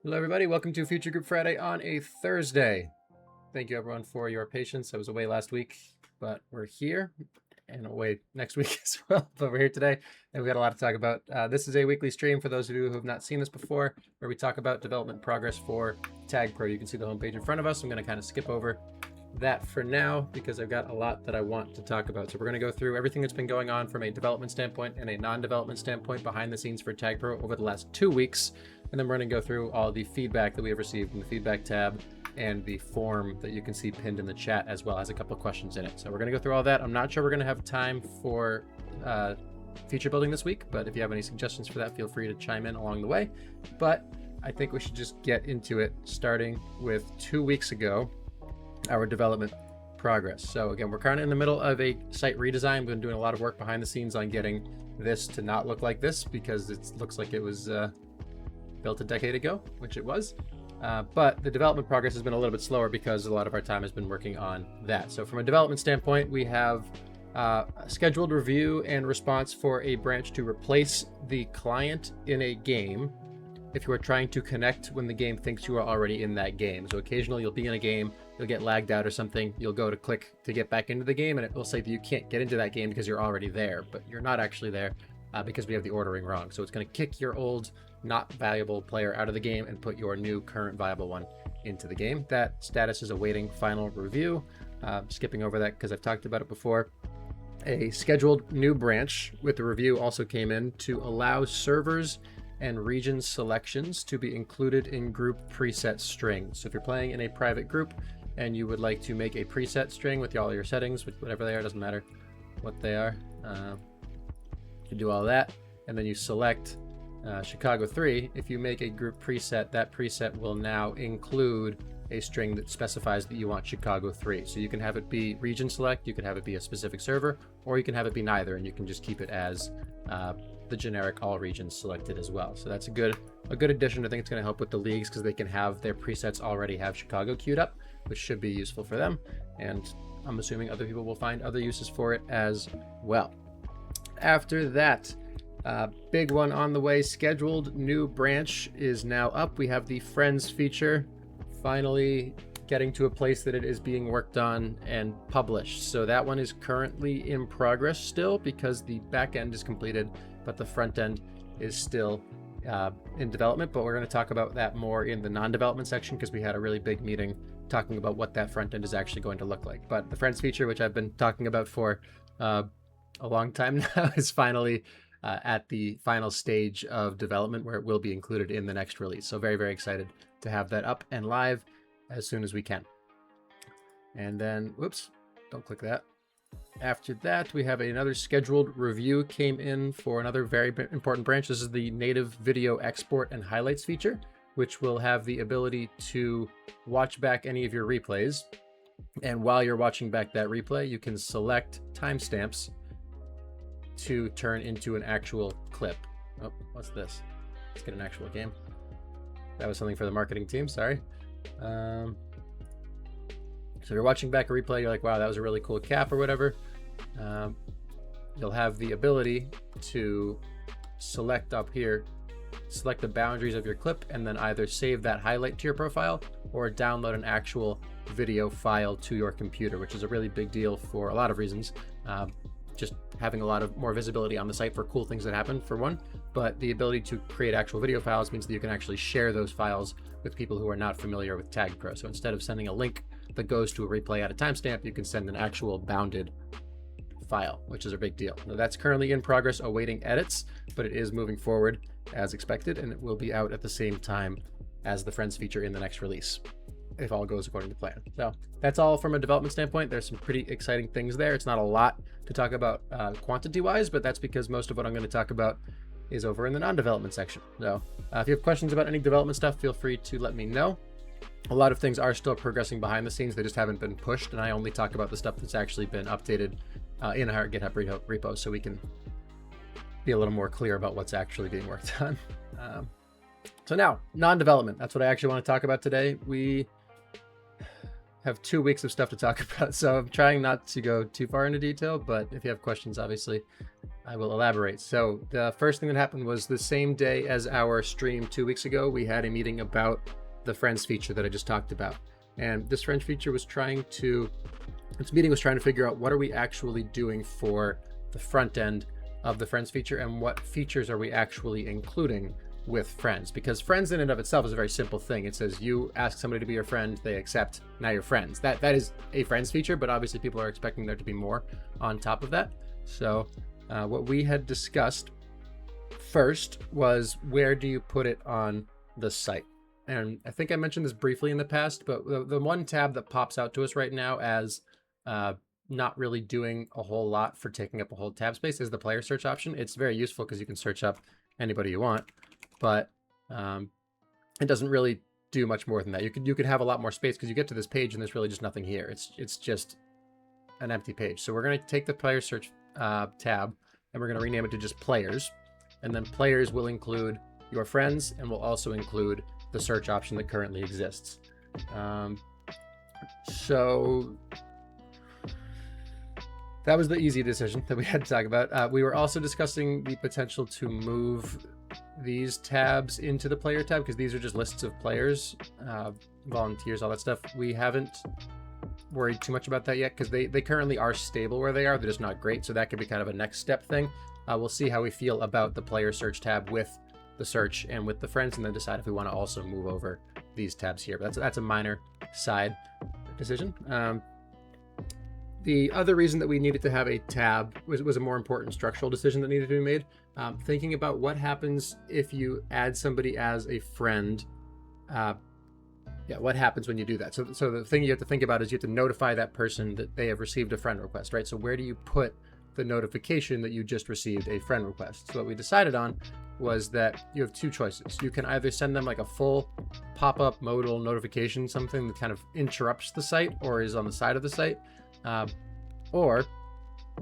Hello, everybody. Welcome to Future Group Friday on a Thursday. Thank you, everyone, for your patience. I was away last week, but we're here and away next week as well. But we're here today, and we got a lot to talk about. This is a weekly stream for those of you who have not seen this before, where we talk about development progress for TagPro. You can see the homepage in front of us. I'm going to kind of skip over that for now because I've got a lot that I want to talk about. So we're going to go through everything that's been going on from a development standpoint and a non-development standpoint behind the scenes for TagPro over the last 2 weeks. And then we're going to go through all the feedback that we have received in the feedback tab and the form that you can see pinned in the chat, as well as a couple of questions in it. So we're going to go through all that. I'm not sure we're going to have time for feature building this week, but if you have any suggestions for that, feel free to chime in along the way. But I think we should just get into it, starting with 2 weeks ago, our development progress. So again, we're kind of in the middle of a site redesign. We've been doing a lot of work behind the scenes on getting this to not look like this, because it looks like it was built a decade ago, which it was. But the development progress has been a little bit slower because a lot of our time has been working on that. So from a development standpoint, we have a scheduled review and response for a branch to replace the client in a game if you are trying to connect when the game thinks you are already in that game. So occasionally you'll be in a game, you'll get lagged out or something, you'll go to click to get back into the game, and it will say that you can't get into that game because you're already there, but you're not actually there because we have the ordering wrong. So it's going to kick your old not valuable player out of the game and put your new current viable one into the game. That status is awaiting final review. Skipping over that because I've talked about it before. A scheduled new branch with the review also came in to allow servers and region selections to be included in group preset strings. So if you're playing in a private group and you would like to make a preset string with all your settings, whatever they are, doesn't matter what they are, you do all that, and then you select Chicago 3. If you make a group preset, that preset will now include a string that specifies that you want Chicago 3. So you can have it be region select, you can have it be a specific server, or you can have it be neither, and you can just keep it as the generic all regions selected as well. So that's a good addition. I think it's going to help with the leagues because they can have their presets already have Chicago queued up, which should be useful for them. And I'm assuming other people will find other uses for it as well. After that, big one on the way, scheduled new branch is now up. We have the Friends feature finally getting to a place that it is being worked on and published. So that one is currently in progress still because the back end is completed, but the front end is still in development. But we're going to talk about that more in the non-development section because we had a really big meeting talking about what that front end is actually going to look like. But the Friends feature, which I've been talking about for a long time now, is finally at the final stage of development where it will be included in the next release. So very, very excited to have that up and live as soon as we can. And then, whoops, don't click that. After that, we have another scheduled review came in for another very important branch. This is the native video export and highlights feature, which will have the ability to watch back any of your replays. And while you're watching back that replay, you can select timestamps to turn into an actual clip. Oh, what's this? Let's get an actual game. That was something for the marketing team, sorry. So if you're watching back a replay, you're like, wow, that was a really cool cap or whatever. You'll have the ability to select up here, select the boundaries of your clip, and then either save that highlight to your profile or download an actual video file to your computer, which is a really big deal for a lot of reasons. Just having a lot of more visibility on the site for cool things that happen, for one, but the ability to create actual video files means that you can actually share those files with people who are not familiar with TagPro. So instead of sending a link that goes to a replay at a timestamp, you can send an actual bounded file, which is a big deal. Now, that's currently in progress, awaiting edits, but it is moving forward as expected, and it will be out at the same time as the Friends feature in the next release, if all goes according to plan. So that's all from a development standpoint. There's some pretty exciting things there. It's not a lot to talk about quantity-wise, but that's because most of what I'm going to talk about is over in the non-development section. So if you have questions about any development stuff, feel free to let me know. A lot of things are still progressing behind the scenes. They just haven't been pushed, and I only talk about the stuff that's actually been updated in our GitHub repo so we can be a little more clear about what's actually being worked on. So now, non-development. That's what I actually want to talk about today. We have 2 weeks of stuff to talk about, so I'm trying not to go too far into detail, but if you have questions, obviously, I will elaborate. So the first thing that happened was the same day as our stream 2 weeks ago, we had a meeting about the friends feature that I just talked about. And this friends feature was this meeting was trying to figure out what are we actually doing for the front end of the friends feature and what features are we actually including with friends, because friends in and of itself is a very simple thing. It says you ask somebody to be your friend, they accept, now you're friends. That is a friends feature, but obviously people are expecting there to be more on top of that. So what we had discussed first was, where do you put it on the site? And I think I mentioned this briefly in the past, but the one tab that pops out to us right now as not really doing a whole lot for taking up a whole tab space is the player search option. It's very useful because you can search up anybody you want, but it doesn't really do much more than that. You could have a lot more space because you get to this page and there's really just nothing here. It's just an empty page. So we're going to take the player search tab and we're going to rename it to just players, and then players will include your friends and will also include the search option that currently exists. So that was the easy decision that we had to talk about. We were also discussing the potential to move these tabs into the player tab, because these are just lists of players, volunteers, all that stuff. We haven't worried too much about that yet because they currently are stable where they are. They're just not great. So that could be kind of a next step thing. We'll see how we feel about the player search tab with the search and with the friends, and then decide if we want to also move over these tabs here. But that's a minor side decision. The other reason that we needed to have a tab was a more important structural decision that needed to be made. Thinking about what happens if you add somebody as a friend. What happens when you do that? So the thing you have to think about is you have to notify that person that they have received a friend request, right? So where do you put the notification that you just received a friend request? So what we decided on was that you have two choices. You can either send them like a full pop-up modal notification, something that kind of interrupts the site or is on the side of the site, or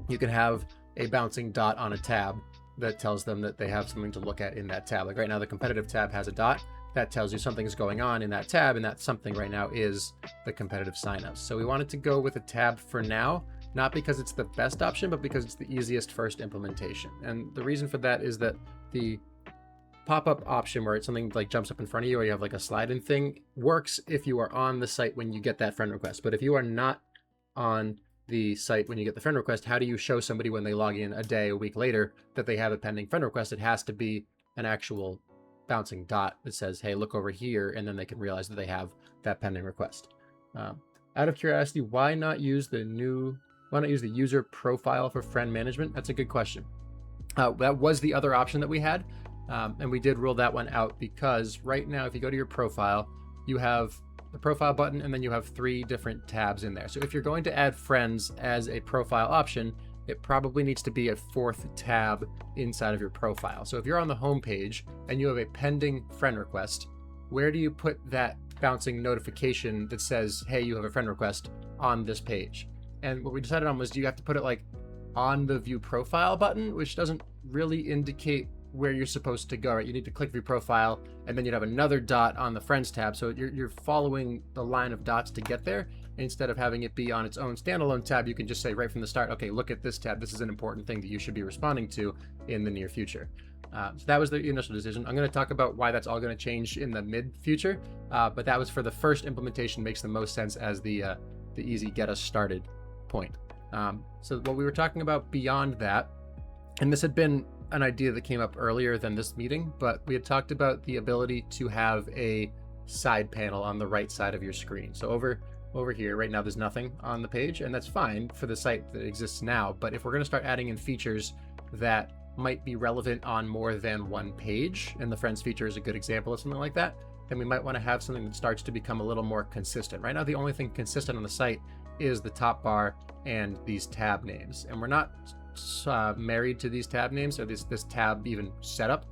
you can have a bouncing dot on a tab that tells them that they have something to look at in that tab. Like right now, the competitive tab has a dot that tells you something is going on in that tab, and that something right now is the competitive signups. So we wanted to go with a tab for now, not because it's the best option, but because it's the easiest first implementation. And the reason for that is that the pop-up option, where it's something like jumps up in front of you or you have like a slide-in thing, works if you are on the site when you get that friend request. But if you are not on the site when you get the friend request, how do you show somebody when they log in a day, a week later, that they have a pending friend request? It has to be an actual bouncing dot that says, hey, look over here, and then they can realize that they have that pending request. Out of curiosity, why not use the user profile for friend management? That's a good question. That was the other option that we had, and we did rule that one out because right now, if you go to your profile, you have the profile button, and then you have 3 different tabs in there. So if you're going to add friends as a profile option, it probably needs to be a 4th tab inside of your profile. So if you're on the home page and you have a pending friend request, where do you put that bouncing notification that says, hey, you have a friend request on this page? And what we decided on was, do you have to put it like on the view profile button, which doesn't really indicate where you're supposed to go, right? You need to click view profile, and then you'd have another dot on the friends tab. So you're following the line of dots to get there. Instead of having it be on its own standalone tab, you can just say right from the start, okay, look at this tab. This is an important thing that you should be responding to in the near future. So that was the initial decision. I'm going to talk about why that's all going to change in the mid future, but that was for the first implementation, makes the most sense as the easy get us started point. So what we were talking about beyond that, and this had been an idea that came up earlier than this meeting, but we had talked about the ability to have a side panel on the right side of your screen. So over here, right now, there's nothing on the page, and that's fine for the site that exists now. But if we're going to start adding in features that might be relevant on more than one page, and the friends feature is a good example of something like that, then we might want to have something that starts to become a little more consistent. Right now, the only thing consistent on the site is the top bar and these tab names, and we're not married to these tab names or this tab even setup.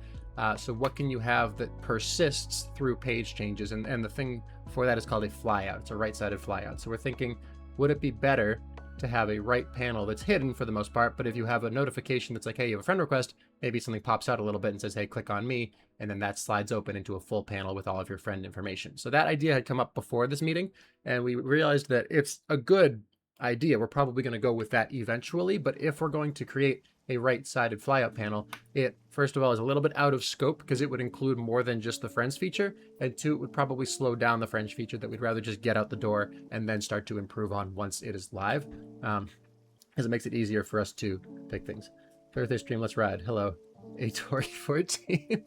So what can you have that persists through page changes? And the thing for that is called a flyout. It's a right-sided flyout. So we're thinking, would it be better to have a right panel that's hidden for the most part, but if you have a notification that's like, hey, you have a friend request, maybe something pops out a little bit and says, hey, click on me, and then that slides open into a full panel with all of your friend information. So that idea had come up before this meeting, and we realized that it's a good idea. We're probably going to go with that eventually, but if we're going to create a right-sided flyout panel, it, first of all, is a little bit out of scope because it would include more than just the friends feature, and two, it would probably slow down the friends feature that we'd rather just get out the door and then start to improve on once it is live, because it makes it easier for us to pick things. Thursday stream, let's ride. Hello, Atori14.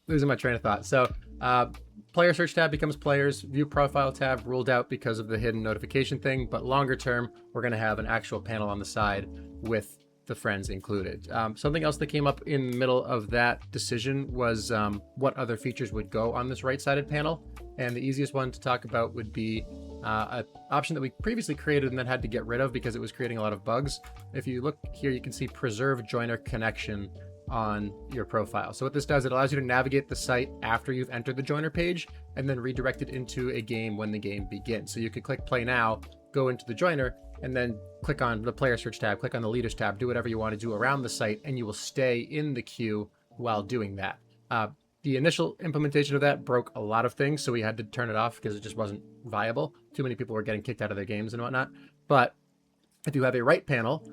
Losing my train of thought. So, player search tab becomes players. View profile tab ruled out because of the hidden notification thing. But longer term, we're going to have an actual panel on the side with the friends included. Something else that came up in the middle of that decision was what other features would go on this right-sided panel. And the easiest one to talk about would be an option that we previously created and then had to get rid of because it was creating a lot of bugs. If you look here, you can see preserve joiner connection on your profile. So what this does, it allows you to navigate the site after you've entered the joiner page and then redirect it into a game when the game begins. So you could click play now, go into the joiner, and then click on the player search tab, click on the leaders tab, do whatever you want to do around the site, and you will stay in the queue while doing that. The initial implementation of that broke a lot of things, so we had to turn it off because it just wasn't viable. Too many people were getting kicked out of their games and whatnot. But if you have a right panel,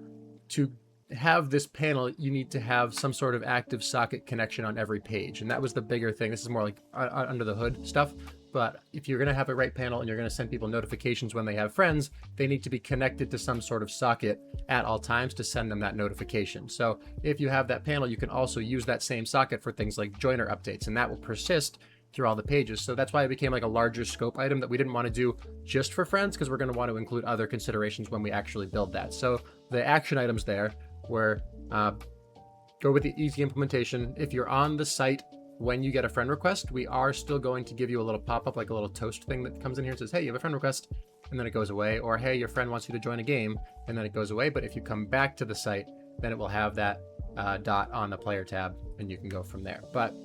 to have this panel, you need to have some sort of active socket connection on every page. And that was the bigger thing. This is more like under the hood stuff. But if you're going to have a right panel and you're going to send people notifications when they have friends, they need to be connected to some sort of socket at all times to send them that notification. So if you have that panel, you can also use that same socket for things like joiner updates, and that will persist through all the pages. So that's why it became like a larger scope item that we didn't want to do just for friends, because we're going to want to include other considerations when we actually build that. So the action items there were go with the easy implementation. If you're on the site when you get a friend request, we are still going to give you a little pop-up, like a little toast thing that comes in here and says, hey, you have a friend request, and then it goes away. Or, hey, your friend wants you to join a game, and then it goes away. But if you come back to the site, then it will have that dot on the player tab, and you can go from there. But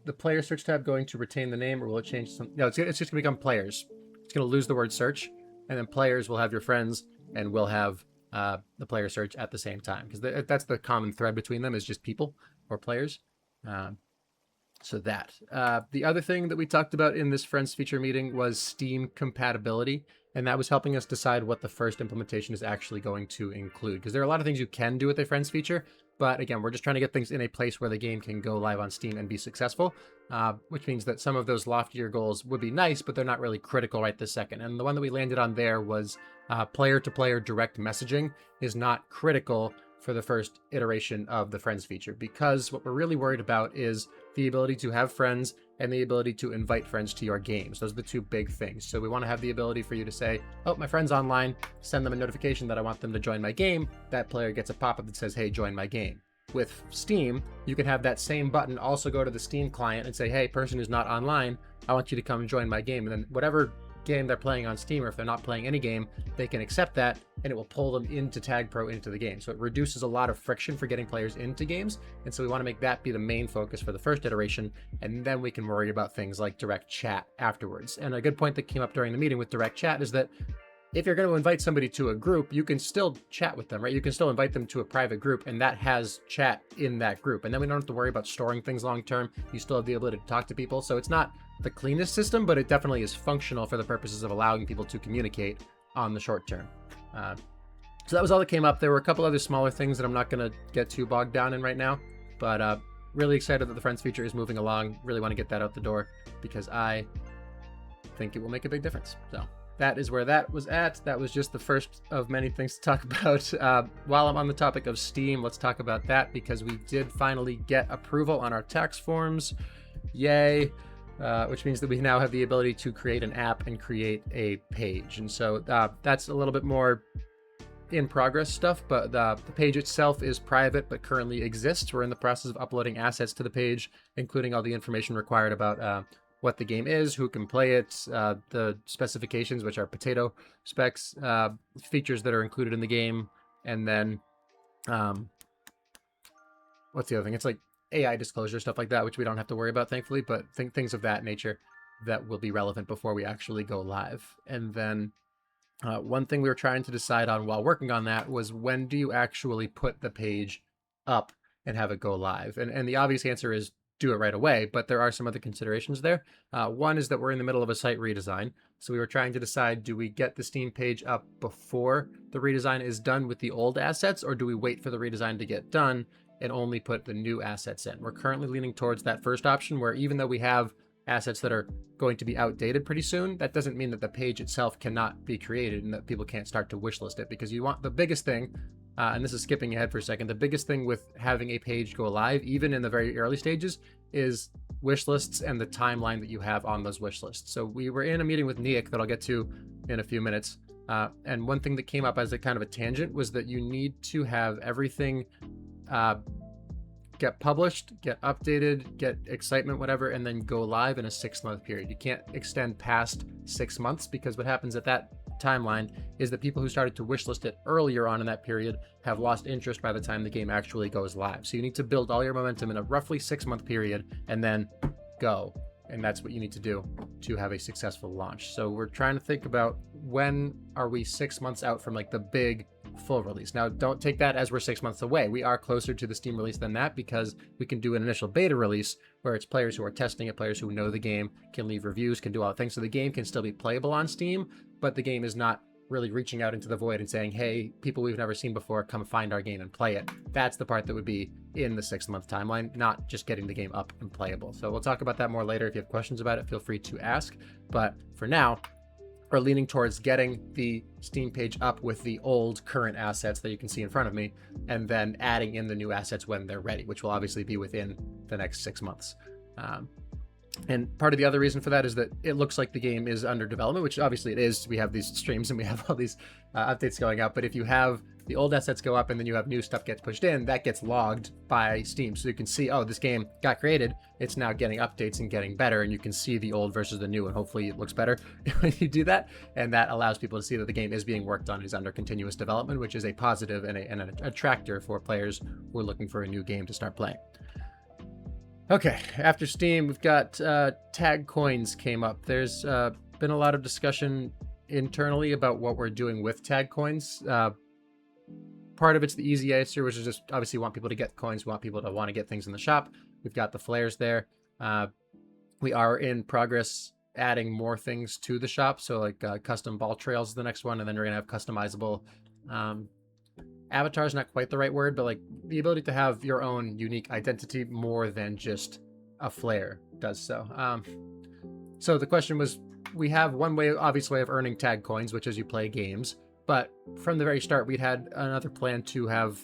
the player search tab going to retain the name, or will it change some? No, it's just going to become players. It's going to lose the word search, and then players will have your friends, and we'll have the player search at the same time, because that's the common thread between them, is just people or players. So that. The other thing that we talked about in this Friends feature meeting was Steam compatibility, and that was helping us decide what the first implementation is actually going to include, because there are a lot of things you can do with a Friends feature, but again, we're just trying to get things in a place where the game can go live on Steam and be successful, which means that some of those loftier goals would be nice, but they're not really critical right this second. And the one that we landed on there was player-to-player direct messaging is not critical for the first iteration of the Friends feature, because what we're really worried about is the ability to have friends and the ability to invite friends to your games. Those are the two big things. So we want to have the ability for you to say, oh, my friend's online, send them a notification that I want them to join my game. That player gets a pop-up that says, hey, join my game. With Steam, you can have that same button also go to the Steam client and say, hey, person who's not online, I want you to come join my game. And then whatever game they're playing on Steam, or if they're not playing any game, they can accept that, and it will pull them into TagPro into the game. So it reduces a lot of friction for getting players into games, and so we want to make that be the main focus for the first iteration, and then we can worry about things like direct chat afterwards. And a good point that came up during the meeting with direct chat is that if you're going to invite somebody to a group, you can still chat with them, right? You can still invite them to a private group, and that has chat in that group. And then we don't have to worry about storing things long term. You still have the ability to talk to people. So it's not the cleanest system, but it definitely is functional for the purposes of allowing people to communicate on the short term. So that was all that came up. There were a couple other smaller things that I'm not going to get too bogged down in right now, but really excited that the Friends feature is moving along. Really want to get that out the door because I think it will make a big difference. So that is where that was at. That was just the first of many things to talk about. While I'm on the topic of Steam, let's talk about that, because we did finally get approval on our tax forms. Yay. Which means that we now have the ability to create an app and create a page. And so that's a little bit more in progress stuff, but the page itself is private but currently exists. We're in the process of uploading assets to the page, including all the information required about what the game is, who can play it, the specifications, which are potato specs, features that are included in the game, and then what's the other thing? It's like AI disclosure, stuff like that, which we don't have to worry about, thankfully, but things of that nature that will be relevant before we actually go live. And then one thing we were trying to decide on while working on that was, when do you actually put the page up and have it go live? And the obvious answer is do it right away, but there are some other considerations there. One is that we're in the middle of a site redesign. So we were trying to decide, do we get the Steam page up before the redesign is done with the old assets, or do we wait for the redesign to get done and only put the new assets in? We're currently leaning towards that first option, where even though we have assets that are going to be outdated pretty soon, that doesn't mean that the page itself cannot be created and that people can't start to wishlist it, because you want the biggest thing, and this is skipping ahead for a second, the biggest thing with having a page go live, even in the very early stages, is wish lists and the timeline that you have on those wish lists. So we were in a meeting with Nick that I'll get to in a few minutes. And one thing that came up as a kind of a tangent was that you need to have everything get published, get updated, get excitement, whatever, and then go live in a 6-month period. You can't extend past 6 months, because what happens at that timeline is that people who started to wishlist it earlier on in that period have lost interest by the time the game actually goes live. So you need to build all your momentum in a roughly 6-month period and then go. And that's what you need to do to have a successful launch. So we're trying to think about, when are we 6 months out from like the big full release? Now, don't take that as we're 6 months away. We are closer to the Steam release than that, because we can do an initial beta release where it's players who are testing it, players who know the game, can leave reviews, can do all the things. So the game can still be playable on Steam, but the game is not really reaching out into the void and saying, hey, people we've never seen before, come find our game and play it. That's the part that would be in the 6-month timeline, not just getting the game up and playable. So we'll talk about that more later. If you have questions about it, feel free to ask. But for now, we're leaning towards getting the Steam page up with the old current assets that you can see in front of me, and then adding in the new assets when they're ready, which will obviously be within the next 6 months. And part of the other reason for that is that it looks like the game is under development, which obviously it is. We have these streams and we have all these updates going up. But if you have the old assets go up and then you have new stuff gets pushed in, that gets logged by Steam. So you can see, oh, this game got created. It's now getting updates and getting better. And you can see the old versus the new. And hopefully it looks better when you do that. And that allows people to see that the game is being worked on, is under continuous development, which is a positive and an attractor for players who are looking for a new game to start playing. Okay, after Steam, we've got tag coins came up. There's been a lot of discussion internally about what we're doing with tag coins. Part of it's the easy answer, which is just obviously want people to get coins, want people to want to get things in the shop. We've got the flares there. We are in progress adding more things to the shop. So like custom ball trails is the next one, and then we're gonna have customizable avatar is not quite the right word, but like the ability to have your own unique identity more than just a flare does so. So the question was, we have one way, obvious way of earning tag coins, which is you play games. But from the very start, we'd had another plan to have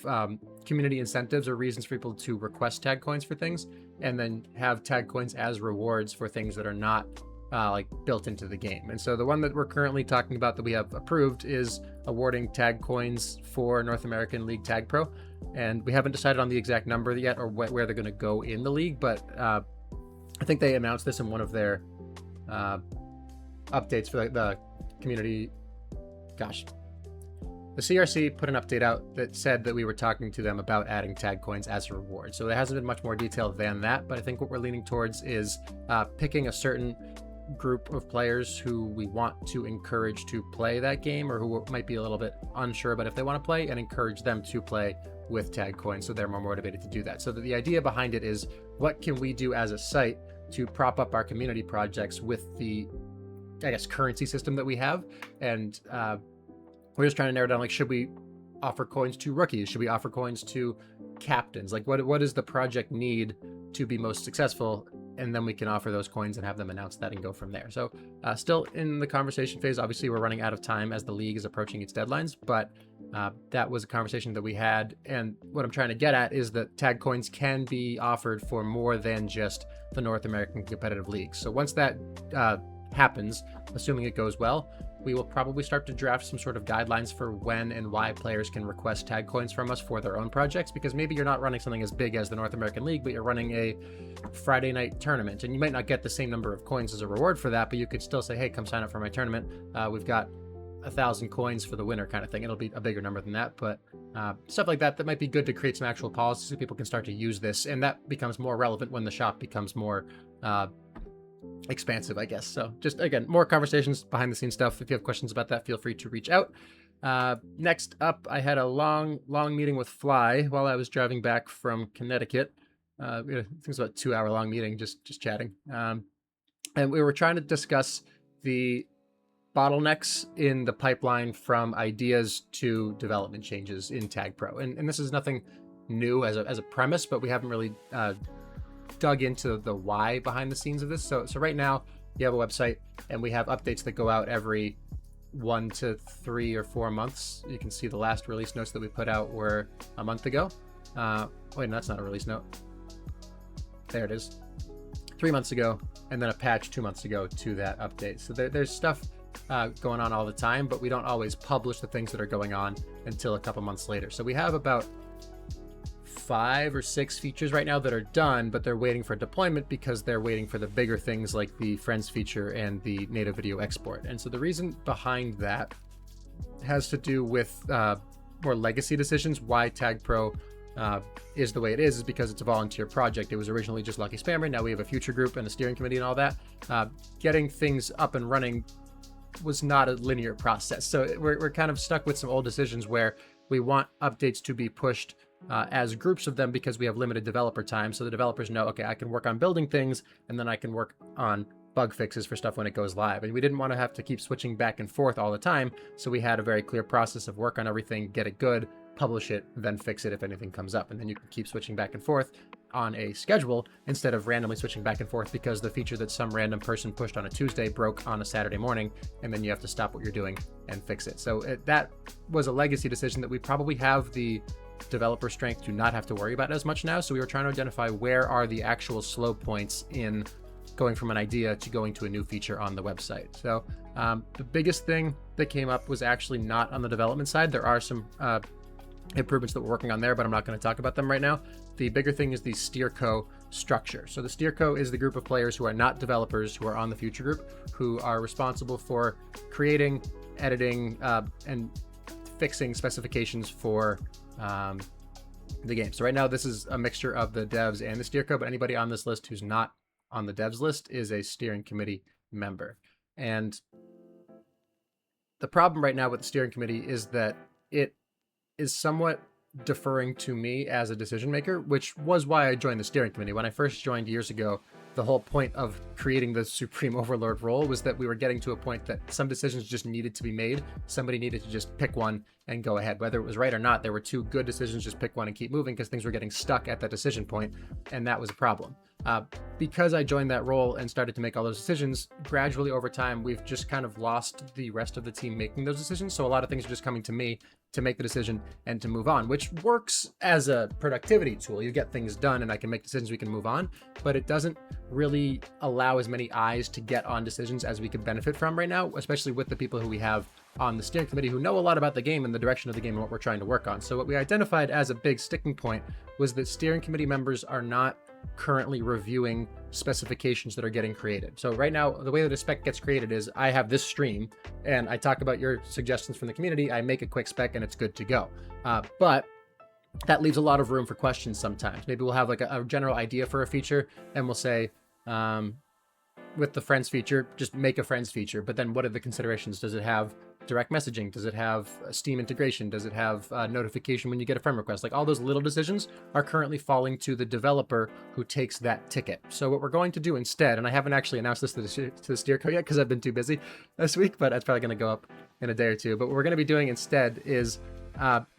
community incentives or reasons for people to request tag coins for things, and then have tag coins as rewards for things that are not like built into the game. And so the one that we're currently talking about that we have approved is awarding tag coins for North American League TagPro. And we haven't decided on the exact number yet or where they're going to go in the league, but I think they announced this in one of their updates for the community. Gosh. The CRC put an update out that said that we were talking to them about adding tag coins as a reward. So there hasn't been much more detail than that, but I think what we're leaning towards is picking a certain group of players who we want to encourage to play that game, or who might be a little bit unsure about if they want to play, and encourage them to play with tag coins so they're more motivated to do that. So the idea behind it is, what can we do as a site to prop up our community projects with the, I guess, currency system that we have? And we're just trying to narrow down, like, should we offer coins to rookies? Should we offer coins to captains? Like, what does the project need to be most successful? And then we can offer those coins and have them announce that and go from there. So still in the conversation phase. Obviously, we're running out of time as the league is approaching its deadlines, but that was a conversation that we had. And what I'm trying to get at is that tag coins can be offered for more than just the North American competitive leagues. So once that happens, assuming it goes well, we will probably start to draft some sort of guidelines for when and why players can request tag coins from us for their own projects, because maybe you're not running something as big as the North American League, but you're running a Friday night tournament, and you might not get the same number of coins as a reward for that, but you could still say, hey, come sign up for my tournament. We've got 1,000 coins for the winner, kind of thing. It'll be a bigger number than that, but stuff like that might be good to create some actual policies so people can start to use this, and that becomes more relevant when the shop becomes more expansive, I guess. So just, again, more conversations, behind the scenes stuff. If you have questions about that, feel free to reach out. Next up, I had a long meeting with Fly while I was driving back from Connecticut. I think it was about a 2-hour long meeting, just chatting. And we were trying to discuss the bottlenecks in the pipeline from ideas to development changes in TagPro. And this is nothing new as a premise, but we haven't really dug into the why behind the scenes of this. So right now you have a website and we have updates that go out every 1 to 3 or 4 months. You can see the last release notes that we put out were a month ago. Wait, no, that's not a release note. There it is. 3 months ago, and then a patch 2 months ago to that update. So there's stuff going on all the time, but we don't always publish the things that are going on until a couple months later. So we have about 5 or 6 features right now that are done, but they're waiting for deployment because they're waiting for the bigger things like the Friends feature and the native video export. And so the reason behind that has to do with more legacy decisions. Why TagPro is the way it is because it's a volunteer project. It was originally just Lucky Spammer. Now we have a future group and a steering committee and all that. Getting things up and running was not a linear process. So we're kind of stuck with some old decisions where we want updates to be pushed as groups of them because we have limited developer time. So the developers know, okay, I can work on building things and then I can work on bug fixes for stuff when it goes live. And we didn't want to have to keep switching back and forth all the time. So we had a very clear process of work on everything, get it good, publish it, then fix it if anything comes up. And then you can keep switching back and forth on a schedule instead of randomly switching back and forth because the feature that some random person pushed on a Tuesday broke on a Saturday morning, and then you have to stop what you're doing and fix it. So that was a legacy decision that we probably have the developer strength to not have to worry about as much now. So we were trying to identify where are the actual slow points in going from an idea to going to a new feature on the website. So the biggest thing that came up was actually not on the development side. There are some improvements that we're working on there, but I'm not going to talk about them right now. The bigger thing is the SteerCo structure. So the SteerCo is the group of players who are not developers, who are on the future group, who are responsible for creating, editing, and fixing specifications for the game. So right now this is a mixture of the devs and the SteerCo, but anybody on this list who's not on the devs list is a steering committee member. And the problem right now with the steering committee is that it is somewhat deferring to me as a decision maker, which was why I joined the steering committee. When I first joined years ago, the whole point of creating the supreme overlord role was that we were getting to a point that some decisions just needed to be made. Somebody needed to just pick one and go ahead. Whether it was right or not, there were 2 good decisions, just pick one and keep moving because things were getting stuck at that decision point, and that was a problem. Because I joined that role and started to make all those decisions, gradually over time, we've just kind of lost the rest of the team making those decisions. So a lot of things are just coming to me to make the decision and to move on, which works as a productivity tool. You get things done and I can make decisions, we can move on, but it doesn't really allow as many eyes to get on decisions as we could benefit from right now, especially with the people who we have on the steering committee who know a lot about the game and the direction of the game and what we're trying to work on. So what we identified as a big sticking point was that steering committee members are not currently reviewing specifications that are getting created. So right now, the way that a spec gets created is I have this stream and I talk about your suggestions from the community, I make a quick spec and it's good to go. But that leaves a lot of room for questions sometimes. Maybe we'll have like a general idea for a feature and we'll say, with the friends feature, just make a friends feature. But then what are the considerations? Does it have direct messaging? Does it have Steam integration? Does it have notification when you get a friend request? Like all those little decisions are currently falling to the developer who takes that ticket. So what we're going to do instead, and I haven't actually announced this to the SteerCo yet because I've been too busy this week, but that's probably going to go up in a day or two. But what we're going to be doing instead is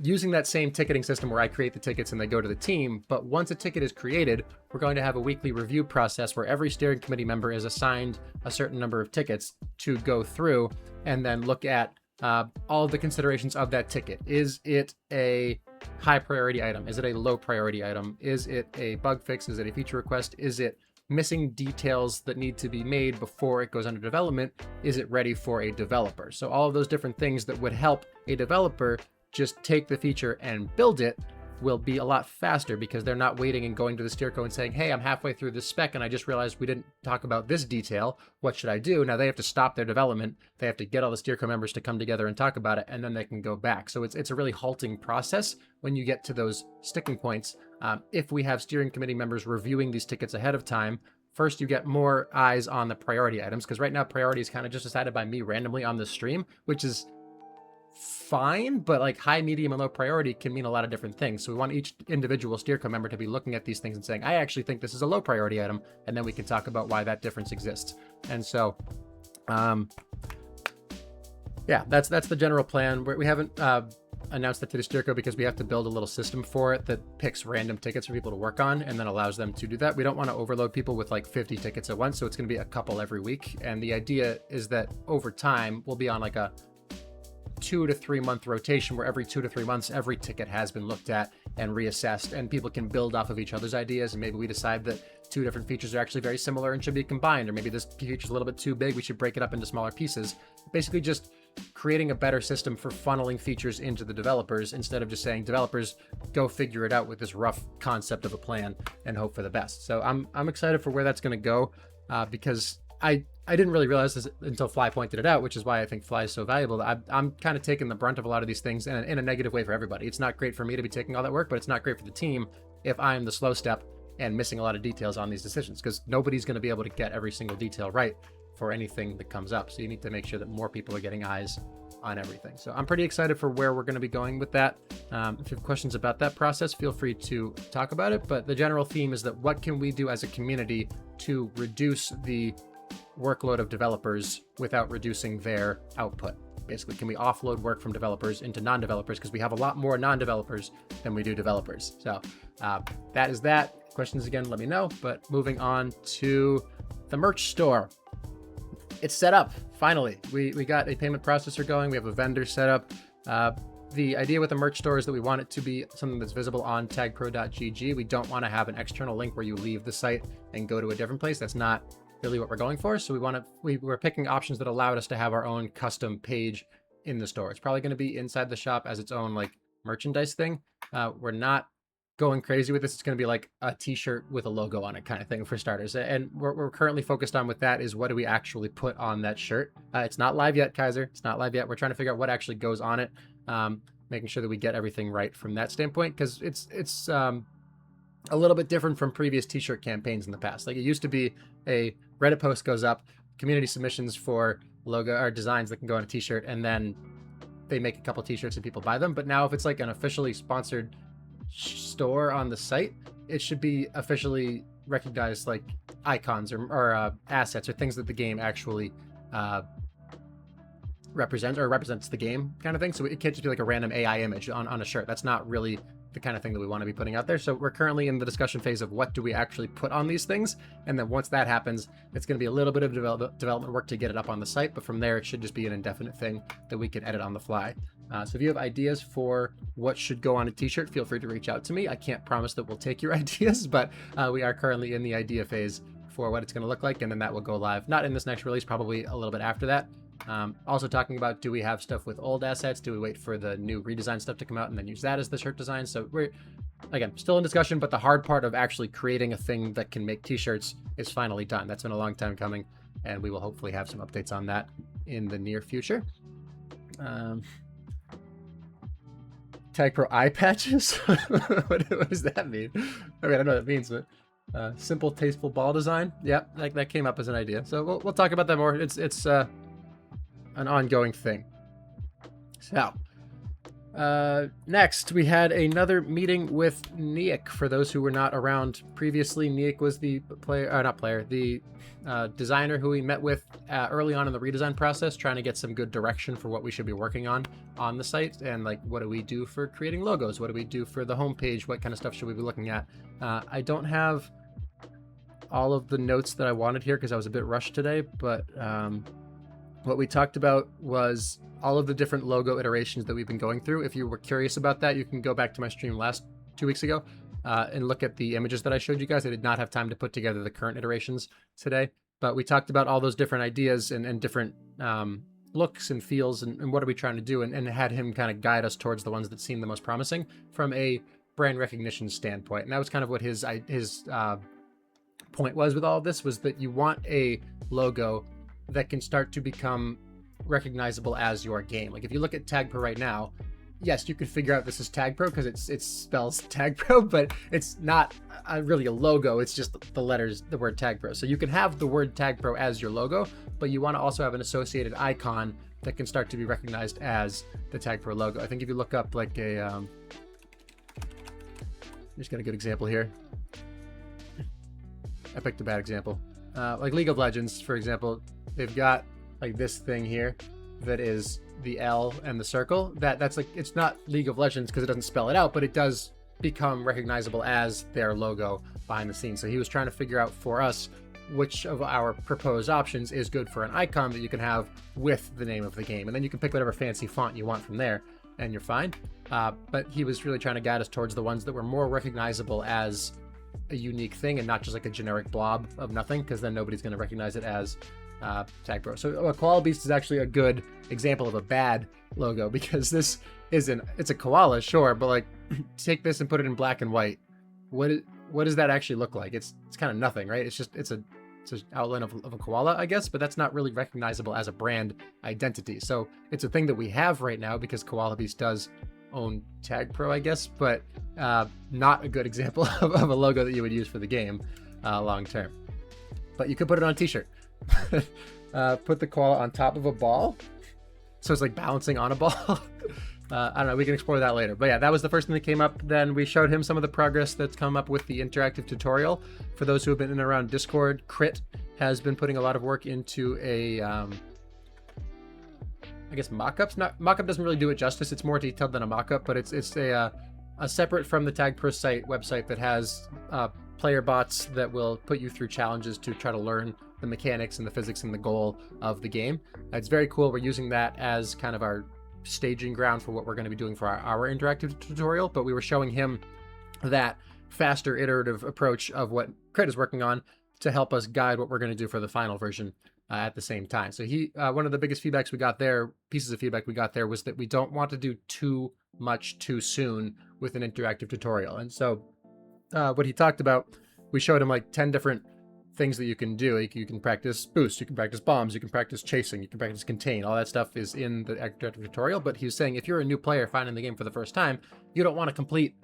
using that same ticketing system where I create the tickets and they go to the team. But once a ticket is created, we're going to have a weekly review process where every steering committee member is assigned a certain number of tickets to go through and then look at all of the considerations of that ticket. Is it a high priority item? Is it a low priority item? Is it a bug fix? Is it a feature request? Is it missing details that need to be made before it goes under development? Is it ready for a developer? So all of those different things that would help a developer just take the feature and build it will be a lot faster because they're not waiting and going to the SteerCo and saying, hey, I'm halfway through this spec and I just realized we didn't talk about this detail. What should I do? Now they have to stop their development. They have to get all the SteerCo members to come together and talk about it, and then they can go back. So it's a really halting process when you get to those sticking points. If we have steering committee members reviewing these tickets ahead of time, first you get more eyes on the priority items, because right now priority is kind of just decided by me randomly on the stream, which is fine, but like high, medium, and low priority can mean a lot of different things. So we want each individual steerco member to be looking at these things and saying, I actually think this is a low priority item, and then we can talk about why that difference exists. And so yeah, that's the general plan. We haven't announced that to the steerco because we have to build a little system for it that picks random tickets for people to work on and then allows them to do that. We don't want to overload people with like 50 tickets at once, so it's going to be a couple every week. And the idea is that over time we'll be on like a 2 to 3 month rotation where every 2 to 3 months every ticket has been looked at and reassessed, and people can build off of each other's ideas. And maybe we decide that 2 different features are actually very similar and should be combined, or maybe this feature's a little bit too big, we should break it up into smaller pieces. Basically just creating a better system for funneling features into the developers instead of just saying, developers, go figure it out with this rough concept of a plan and hope for the best. So I'm excited for where that's going to go, because I didn't really realize this until Fly pointed it out, which is why I think Fly is so valuable. I'm kind of taking the brunt of a lot of these things in a negative way for everybody. It's not great for me to be taking all that work, but it's not great for the team if I'm the slow step and missing a lot of details on these decisions, because nobody's going to be able to get every single detail right for anything that comes up. So you need to make sure that more people are getting eyes on everything. So I'm pretty excited for where we're going to be going with that. If you have questions about that process, feel free to talk about it. But the general theme is that what can we do as a community to reduce the workload of developers without reducing their output? Basically, can we offload work from developers into non-developers? Because we have a lot more non-developers than we do developers. So that is that. Questions again, let me know. But moving on to the merch store. It's set up, finally. We got a payment processor going. We have a vendor set up. The idea with the merch store is that we want it to be something that's visible on tagpro.gg. We don't want to have an external link where you leave the site and go to a different place. That's not really what we're going for. So we're picking options that allowed us to have our own custom page in the store. It's probably going to be inside the shop as its own like merchandise thing. We're not going crazy with this. It's going to be like a t-shirt with a logo on it kind of thing for starters. And what we're currently focused on with that is what do we actually put on that shirt. It's not live yet, Kaiser. It's not live yet. We're trying to figure out what actually goes on it, making sure that we get everything right from that standpoint, because it's a little bit different from previous t-shirt campaigns in the past. Like it used to be a Reddit post goes up, community submissions for logo or designs that can go on a t-shirt, and then they make a couple t-shirts and people buy them. But now if it's like an officially sponsored store on the site, it should be officially recognized like icons or assets or things that the game actually represents the game kind of thing. So it can't just be like a random AI image on a shirt. That's not really the kind of thing that we want to be putting out there. So we're currently in the discussion phase of what do we actually put on these things. And then once that happens, it's going to be a little bit of development work to get it up on the site. But from there, it should just be an indefinite thing that we can edit on the fly. So if you have ideas for what should go on a t-shirt, feel free to reach out to me. I can't promise that we'll take your ideas, but we are currently in the idea phase for what it's going to look like. And then that will go live, not in this next release, probably a little bit after that. Also talking about, do we have stuff with old assets? Do we wait for the new redesign stuff to come out and then use that as the shirt design? So we're, again, still in discussion, but the hard part of actually creating a thing that can make t-shirts is finally done. That's been a long time coming, and we will hopefully have some updates on that in the near future. TagPro eye patches? what does that mean? I mean, I don't know what it means, but simple, tasteful ball design. Yep, that came up as an idea. So we'll talk about that more. It's an ongoing thing. So next we had another meeting with Nick. For those who were not around previously, Nick was the designer who we met with early on in the redesign process, trying to get some good direction for what we should be working on the site, and like what do we do for creating logos, what do we do for the homepage, what kind of stuff should we be looking at. I don't have all of the notes that I wanted here because I was a bit rushed today, but what we talked about was all of the different logo iterations that we've been going through. If you were curious about that, you can go back to my stream 2 weeks ago and look at the images that I showed you guys. I did not have time to put together the current iterations today, but we talked about all those different ideas and different looks and feels and what are we trying to do, and had him kind of guide us towards the ones that seemed the most promising from a brand recognition standpoint. And that was kind of what his point was with all of this, was that you want a logo that can start to become recognizable as your game. Like if you look at TagPro right now, yes, you could figure out this is TagPro because it spells TagPro, but it's not really a logo. It's just the letters, the word TagPro. So you can have the word TagPro as your logo, but you want to also have an associated icon that can start to be recognized as the TagPro logo. I think if you look up like a, just got a good example here. I picked a bad example. Like League of Legends, for example, they've got like this thing here that is the L and the circle. That's like, it's not League of Legends because it doesn't spell it out, but it does become recognizable as their logo behind the scenes. So he was trying to figure out for us which of our proposed options is good for an icon that you can have with the name of the game. And then you can pick whatever fancy font you want from there and you're fine. But he was really trying to guide us towards the ones that were more recognizable as a unique thing and not just like a generic blob of nothing, because then nobody's going to recognize it as TagPro. So a koala beast is actually a good example of a bad logo, because this isn't, it's a koala, sure, but like take this and put it in black and white. What does that actually look like? It's kind of nothing, right? It's an outline of a koala, I guess, but that's not really recognizable as a brand identity. So it's a thing that we have right now because Koala Beast does own TagPro, I guess, but not a good example of a logo that you would use for the game long term. But you could put it on a t-shirt. Put the koala on top of a ball, so it's like balancing on a ball. I don't know, we can explore that later. But yeah, that was the first thing that came up. Then we showed him some of the progress that's come up with the interactive tutorial. For those who have been in and around Discord, Crit has been putting a lot of work into a, I guess mock-ups. Mock-up doesn't really do it justice. It's more detailed than a mock-up, but it's a separate from the TagPro website that has player bots that will put you through challenges to try to learn the mechanics and the physics and the goal of the game. It's very cool. We're using that as kind of our staging ground for what we're going to be doing for our interactive tutorial, but we were showing him that faster iterative approach of what Crit is working on to help us guide what we're going to do for the final version at the same time. So he, one of the biggest feedbacks we got there, pieces of feedback we got there, was that we don't want to do too much too soon with an interactive tutorial. And so what he talked about, we showed him like 10 different things that you can do. You can practice boost, you can practice bombs, you can practice chasing, you can practice contain. All that stuff is in the interactive tutorial. But he was saying if you're a new player finding the game for the first time, you don't want to complete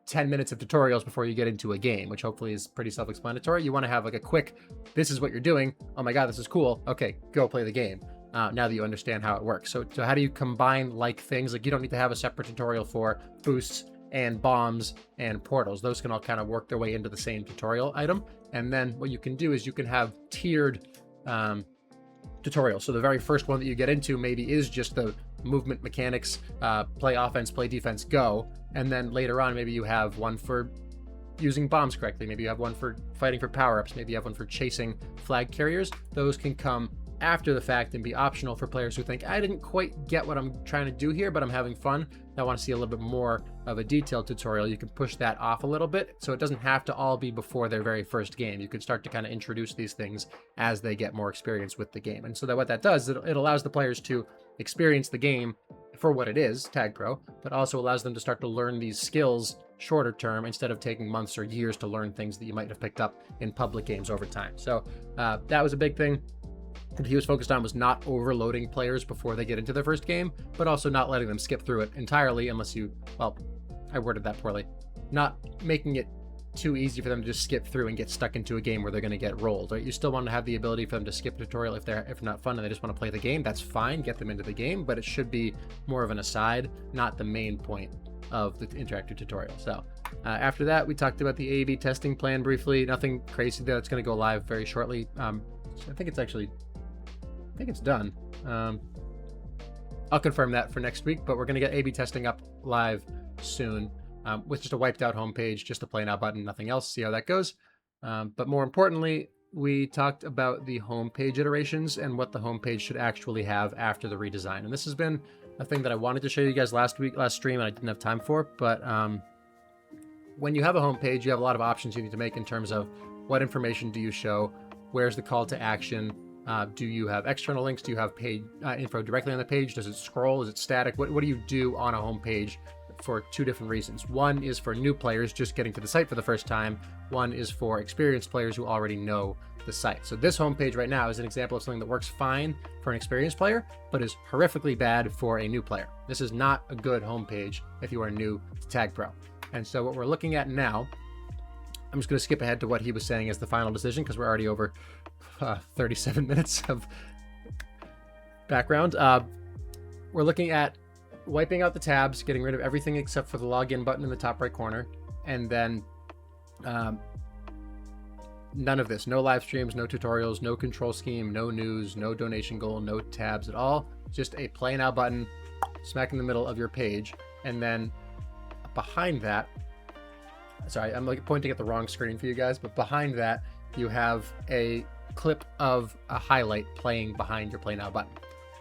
10 minutes of tutorials before you get into a game, which hopefully is pretty self-explanatory. You want to have like a quick, this is what you're doing. Oh my God, this is cool. Okay, go play the game. Now that you understand how it works. So how do you combine like things? Like you don't need to have a separate tutorial for boosts and bombs and portals. Those can all kind of work their way into the same tutorial item. And then what you can do is you can have tiered tutorials. So the very first one that you get into maybe is just the movement mechanics, play offense, play defense, go. And then later on, maybe you have one for using bombs correctly. Maybe you have one for fighting for power-ups. Maybe you have one for chasing flag carriers. Those can come after the fact and be optional for players who think, I didn't quite get what I'm trying to do here, but I'm having fun. I want to see a little bit more of a detailed tutorial. You can push that off a little bit, so it doesn't have to all be before their very first game. You can start to kind of introduce these things as they get more experience with the game. And so that what that does, it allows the players to experience the game for what it is, TagPro, but also allows them to start to learn these skills shorter term instead of taking months or years to learn things that you might have picked up in public games over time. So that was a big thing that he was focused on, was not overloading players before they get into their first game, but also not letting them skip through it entirely unless you, well, I worded that poorly, not making it too easy for them to just skip through and get stuck into a game where they're going to get rolled, right? You still want to have the ability for them to skip a tutorial if not fun and they just want to play the game. That's fine, get them into the game, but it should be more of an aside, not the main point of the interactive tutorial. So after that, we talked about the A/B testing plan briefly. Nothing crazy though. It's going to go live very shortly. I think it's done. I'll confirm that for next week, but we're going to get A/B testing up live soon with just a wiped out homepage, just a play now button, nothing else. See how that goes. But more importantly, we talked about the homepage iterations and what the homepage should actually have after the redesign. And this has been a thing that I wanted to show you guys last stream, and I didn't have time for. But when you have a homepage, you have a lot of options you need to make in terms of what information do you show, where's the call to action. Do you have external links? Do you have paid info directly on the page? Does it scroll? Is it static? What do you do on a homepage for two different reasons? One is for new players just getting to the site for the first time. One is for experienced players who already know the site. So this homepage right now is an example of something that works fine for an experienced player, but is horrifically bad for a new player. This is not a good homepage if you are new to TagPro. And so what we're looking at now, I'm just going to skip ahead to what he was saying as the final decision because we're already over 37 minutes of background. we're looking at wiping out the tabs, getting rid of everything except for the login button in the top right corner, and then none of this. No live streams, no tutorials, no control scheme, no news, no donation goal, no tabs at all. Just a play now button smack in the middle of your page. And then behind that, sorry, I'm like pointing at the wrong screen for you guys, but behind that, you have a clip of a highlight playing behind your play now button.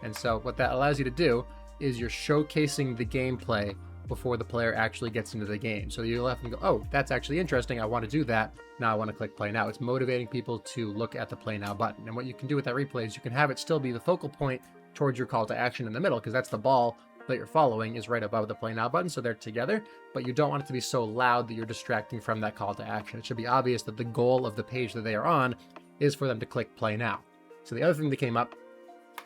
And so what that allows you to do is you're showcasing the gameplay before the player actually gets into the game. So you'll have to go, oh, that's actually interesting. I want to do that. Now I want to click play now. It's motivating people to look at the play now button. And what you can do with that replay is you can have it still be the focal point towards your call to action in the middle, because that's the ball that you're following is right above the play now button. So they're together, but you don't want it to be so loud that you're distracting from that call to action. It should be obvious that the goal of the page that they are on is for them to click play now. So the other thing that came up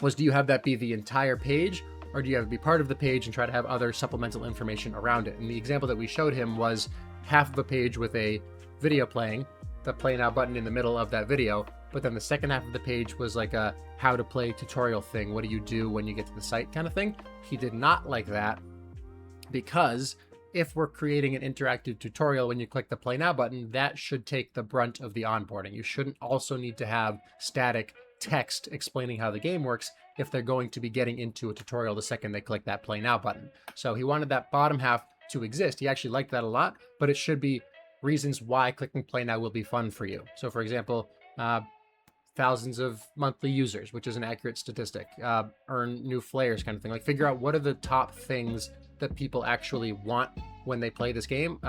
was, do you have that be the entire page, or do you have it be part of the page and try to have other supplemental information around it? And the example that we showed him was half of a page with a video playing, the play now button in the middle of that video, but then the second half of the page was like a how to play tutorial thing. What do you do when you get to the site kind of thing? He did not like that, because if we're creating an interactive tutorial when you click the play now button, that should take the brunt of the onboarding. You shouldn't also need to have static text explaining how the game works if they're going to be getting into a tutorial the second they click that play now button. So he wanted that bottom half to exist. He actually liked that a lot, but it should be reasons why clicking play now will be fun for you. So for example, thousands of monthly users, which is an accurate statistic, earn new flares kind of thing. Like, figure out what are the top things that people actually want when they play this game.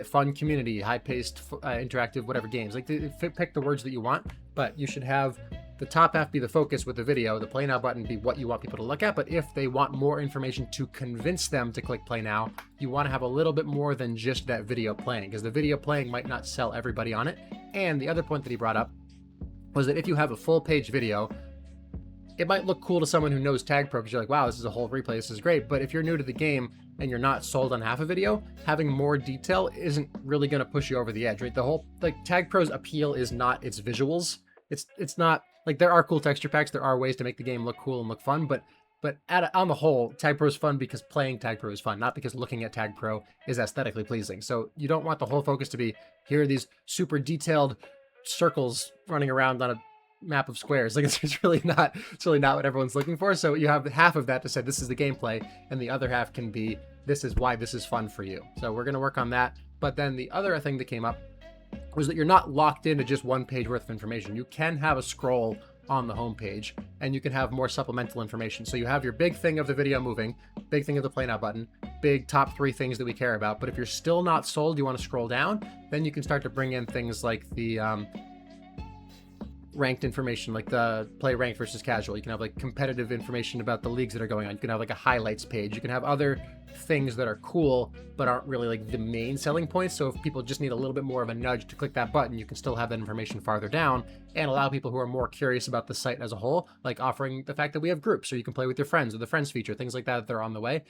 Fun community, high-paced, interactive, whatever games. Like, pick the words that you want, but you should have the top half be the focus with the video, the play now button be what you want people to look at. But if they want more information to convince them to click play now, you want to have a little bit more than just that video playing, because the video playing might not sell everybody on it. And the other point that he brought up was that if you have a full page video, it might look cool to someone who knows TagPro, because you're like, wow, this is a whole replay, this is great. But if you're new to the game and you're not sold on half a video, having more detail isn't really going to push you over the edge, right? The whole, like, TagPro's appeal is not its visuals. It's not, like, there are cool texture packs, there are ways to make the game look cool and look fun, but on the whole, TagPro is fun because playing TagPro is fun, not because looking at TagPro is aesthetically pleasing. So you don't want the whole focus to be, here are these super detailed circles running around on a map of squares. Like, it's really not what everyone's looking for. So you have half of that to say this is the gameplay, and the other half can be, this is why this is fun for you. So we're going to work on that. But then the other thing that came up was that you're not locked into just one page worth of information. You can have a scroll on the home page, and you can have more supplemental information. So you have your big thing of the video moving, big thing of the play now button, big top 3 things that we care about. But if you're still not sold, you want to scroll down, then you can start to bring in things like the ranked information, like the play ranked versus casual. You can have like competitive information about the leagues that are going on. You can have like a highlights page. You can have other things that are cool but aren't really like the main selling points. So if people just need a little bit more of a nudge to click that button, you can still have that information farther down and allow people who are more curious about the site as a whole, like offering the fact that we have groups so you can play with your friends, or the friends feature, things like that, they're on the way.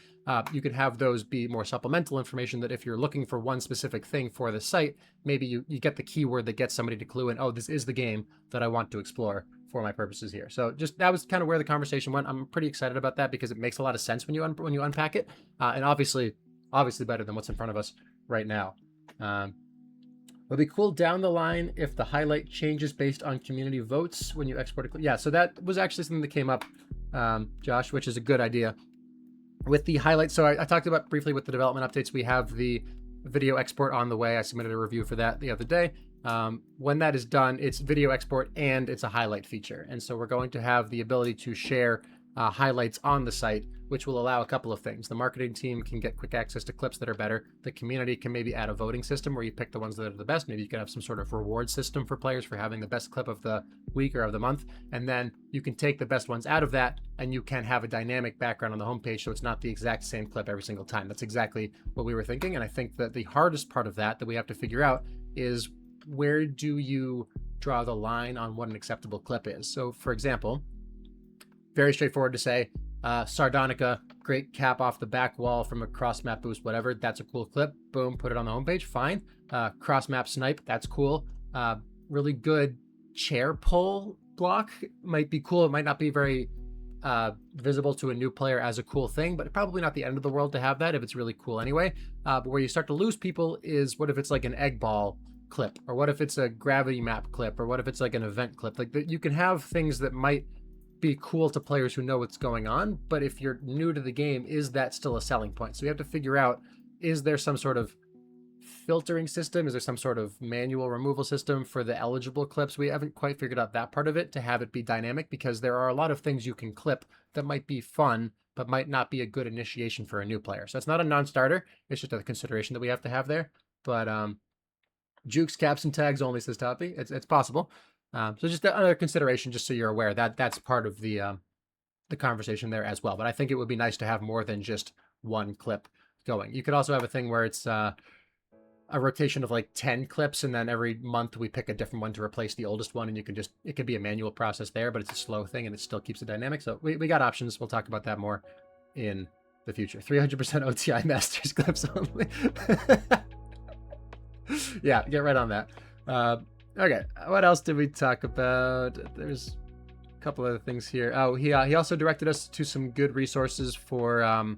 You could have those be more supplemental information, that if you're looking for one specific thing for the site, maybe you get the keyword that gets somebody to clue in, oh, this is the game that I want to explore for my purposes here. So just, that was kind of where the conversation went. I'm pretty excited about that because it makes a lot of sense when you unpack it, and obviously better than what's in front of us right now. It'll be cool down the line if the highlight changes based on community votes when you export it. Yeah, so that was actually something that came up, Josh, which is a good idea with the highlight. So I talked about briefly with the development updates. We have the video export on the way. I submitted a review for that the other day. When that is done, it's video export and it's a highlight feature. And so we're going to have the ability to share highlights on the site, which will allow a couple of things. The marketing team can get quick access to clips that are better. The community can maybe add a voting system where you pick the ones that are the best. Maybe you can have some sort of reward system for players for having the best clip of the week or of the month. And then you can take the best ones out of that, and you can have a dynamic background on the homepage, so it's not the exact same clip every single time. That's exactly what we were thinking. And I think that the hardest part of that we have to figure out is, where do you draw the line on what an acceptable clip is? So for example, very straightforward to say, Sardonica, great cap off the back wall from a cross map boost, whatever. That's a cool clip. Boom, put it on the homepage. Fine. Cross map snipe. That's cool. Really good chair pull block might be cool. It might not be very visible to a new player as a cool thing, but probably not the end of the world to have that if it's really cool anyway. But where you start to lose people is what if it's like an egg ball clip, or what if it's a gravity map clip, or what if it's like an event clip? Like you can have things that might be cool to players who know what's going on, but if you're new to the game, is that still a selling point? So you have to figure out, is there some sort of filtering system? Is there some sort of manual removal system for the eligible clips? We haven't quite figured out that part of it to have it be dynamic, because there are a lot of things you can clip that might be fun, but might not be a good initiation for a new player. So it's not a non-starter. It's just a consideration that we have to have there. But jukes, caps, and tags only, says Toppy. It's possible. So just another consideration, just so you're aware that that's part of the conversation there as well. But I think it would be nice to have more than just one clip going. You could also have a thing where it's a rotation of like 10 clips, and then every month we pick a different one to replace the oldest one, and you can just, it could be a manual process there, but it's a slow thing and it still keeps it dynamic. So we got options. We'll talk about that more in the future. 300% OTI Masters clips only. Yeah, get right on that. Okay, what else did we talk about? There's a couple other things here. Oh, he also directed us to some good resources for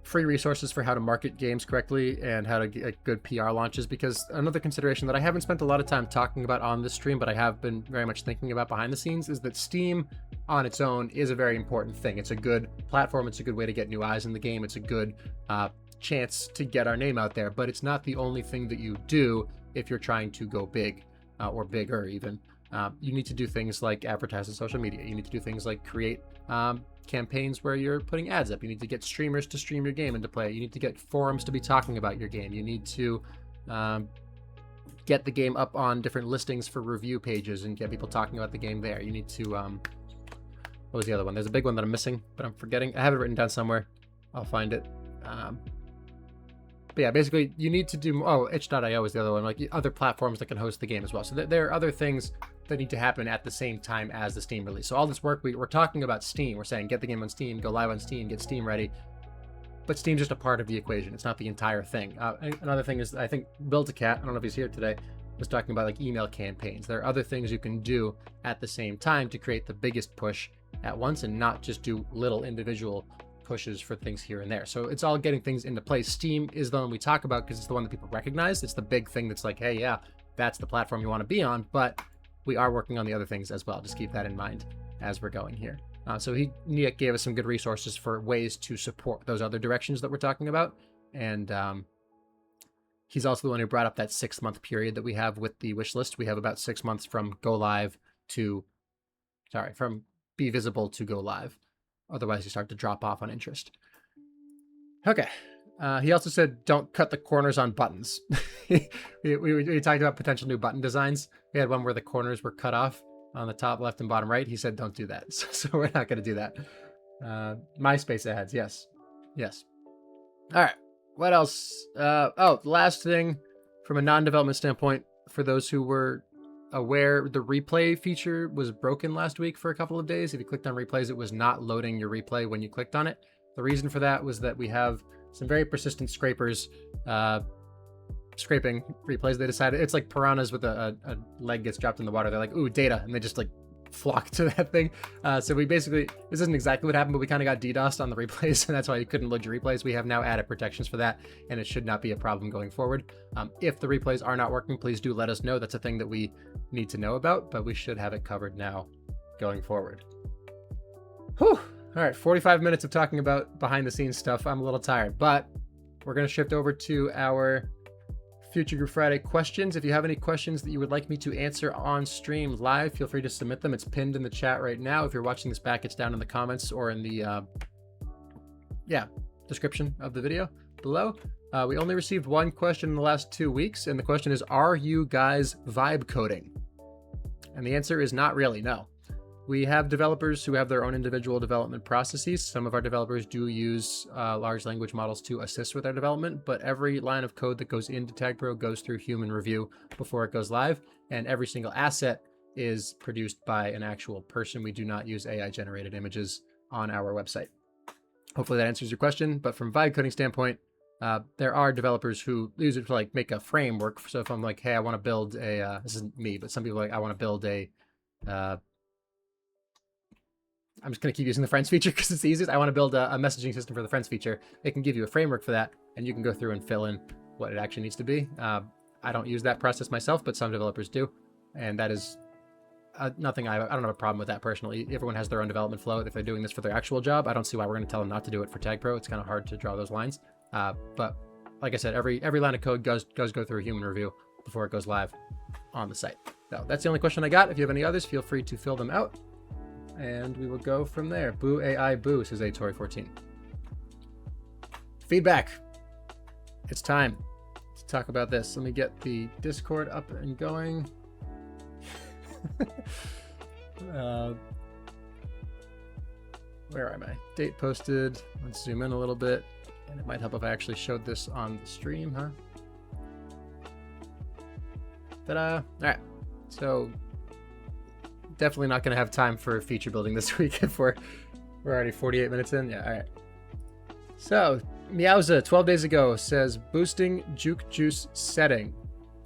free resources for how to market games correctly and how to get good PR launches, because another consideration that I haven't spent a lot of time talking about on this stream, but I have been very much thinking about behind the scenes, is that Steam on its own is a very important thing. It's a good platform. It's a good way to get new eyes in the game. It's a good chance to get our name out there, but it's not the only thing that you do if you're trying to go big or bigger even. You need to do things like advertise on social media. You need to do things like create campaigns where you're putting ads up. You need to get streamers to stream your game and to play it. You need to get forums to be talking about your game. You need to get the game up on different listings for review pages and get people talking about the game there. You need to what was the other one? There's a big one that I'm missing, but I'm forgetting. I have it written down somewhere. I'll find it. But yeah, basically you need to do, itch.io is the other one, like other platforms that can host the game as well. So there are other things that need to happen at the same time as the Steam release. So all this work, we're talking about Steam. We're saying get the game on Steam, go live on Steam, get Steam ready. But Steam's just a part of the equation. It's not the entire thing. Another thing is, I think Build-A-Cat, I don't know if he's here today, was talking about like email campaigns. There are other things you can do at the same time to create the biggest push at once and not just do little individual pushes for things here and there. So it's all getting things into place. Steam is the one we talk about because it's the one that people recognize. It's the big thing that's like, hey, yeah, that's the platform you want to be on, but we are working on the other things as well. Just keep that in mind as we're going here. So Nick gave us some good resources for ways to support those other directions that we're talking about. And he's also the one who brought up that 6-month period that we have with the wish list. We have about 6 months from go live to, from be visible to go live. Otherwise, you start to drop off on interest. Okay. He also said, don't cut the corners on buttons. we talked about potential new button designs. We had one where the corners were cut off on the top left and bottom right. He said, don't do that. So we're not going to do that. MySpace ads. Yes. Yes. All right. What else? The last thing from a non-development standpoint, for those who were aware, the replay feature was broken last week for a couple of days. If you clicked on replays, it was not loading your replay when you clicked on it. The reason for that was that we have some very persistent scrapers scraping replays. They decided, it's like piranhas with a leg gets dropped in the water. They're like, ooh, data, and they just like flock to that thing. So we basically, this isn't exactly what happened, but we kind of got DDoSed on the replays, and that's why you couldn't load your replays. We have now added protections for that, and it should not be a problem going forward. If the replays are not working, please do let us know. That's a thing that we need to know about, but we should have it covered now going forward. Whew. All right, 45 minutes of talking about behind the scenes stuff. I'm a little tired, but we're going to shift over to our Future Group Friday questions. If you have any questions that you would like me to answer on stream live, feel free to submit them. It's pinned in the chat right now. If you're watching this back, it's down in the comments or in the description of the video below. We only received one question in the last 2 weeks, and the question is, are you guys vibe coding? And the answer is not really, no. We have developers who have their own individual development processes. Some of our developers do use large language models to assist with our development, but every line of code that goes into TagPro goes through human review before it goes live, and every single asset is produced by an actual person. We do not use AI-generated images on our website. Hopefully that answers your question, but from vibe coding standpoint, there are developers who use it to like make a framework. So if I'm like, hey, I want to build a, this isn't me, but some people are like, I want to build a, I'm just going to keep using the friends feature because it's the easiest. I want to build a messaging system for the friends feature. It can give you a framework for that, and you can go through and fill in what it actually needs to be. I don't use that process myself, but some developers do, and that is nothing. I don't have a problem with that personally. Everyone has their own development flow. If they're doing this for their actual job, I don't see why we're going to tell them not to do it for TagPro. It's kind of hard to draw those lines. But like I said, every line of code does go through a human review before it goes live on the site. So that's the only question I got. If you have any others, feel free to fill them out, and we will go from there. Boo AI boo, says Atori14. Feedback. It's time to talk about this. Let me get the Discord up and going. Where am I? Date posted. Let's zoom in a little bit, and it might help if I actually showed this on the stream, huh? Ta-da! All right. So definitely not going to have time for feature building this week if we're already 48 minutes in. Yeah, all right. So Meowza 12 days ago says boosting juke juice setting.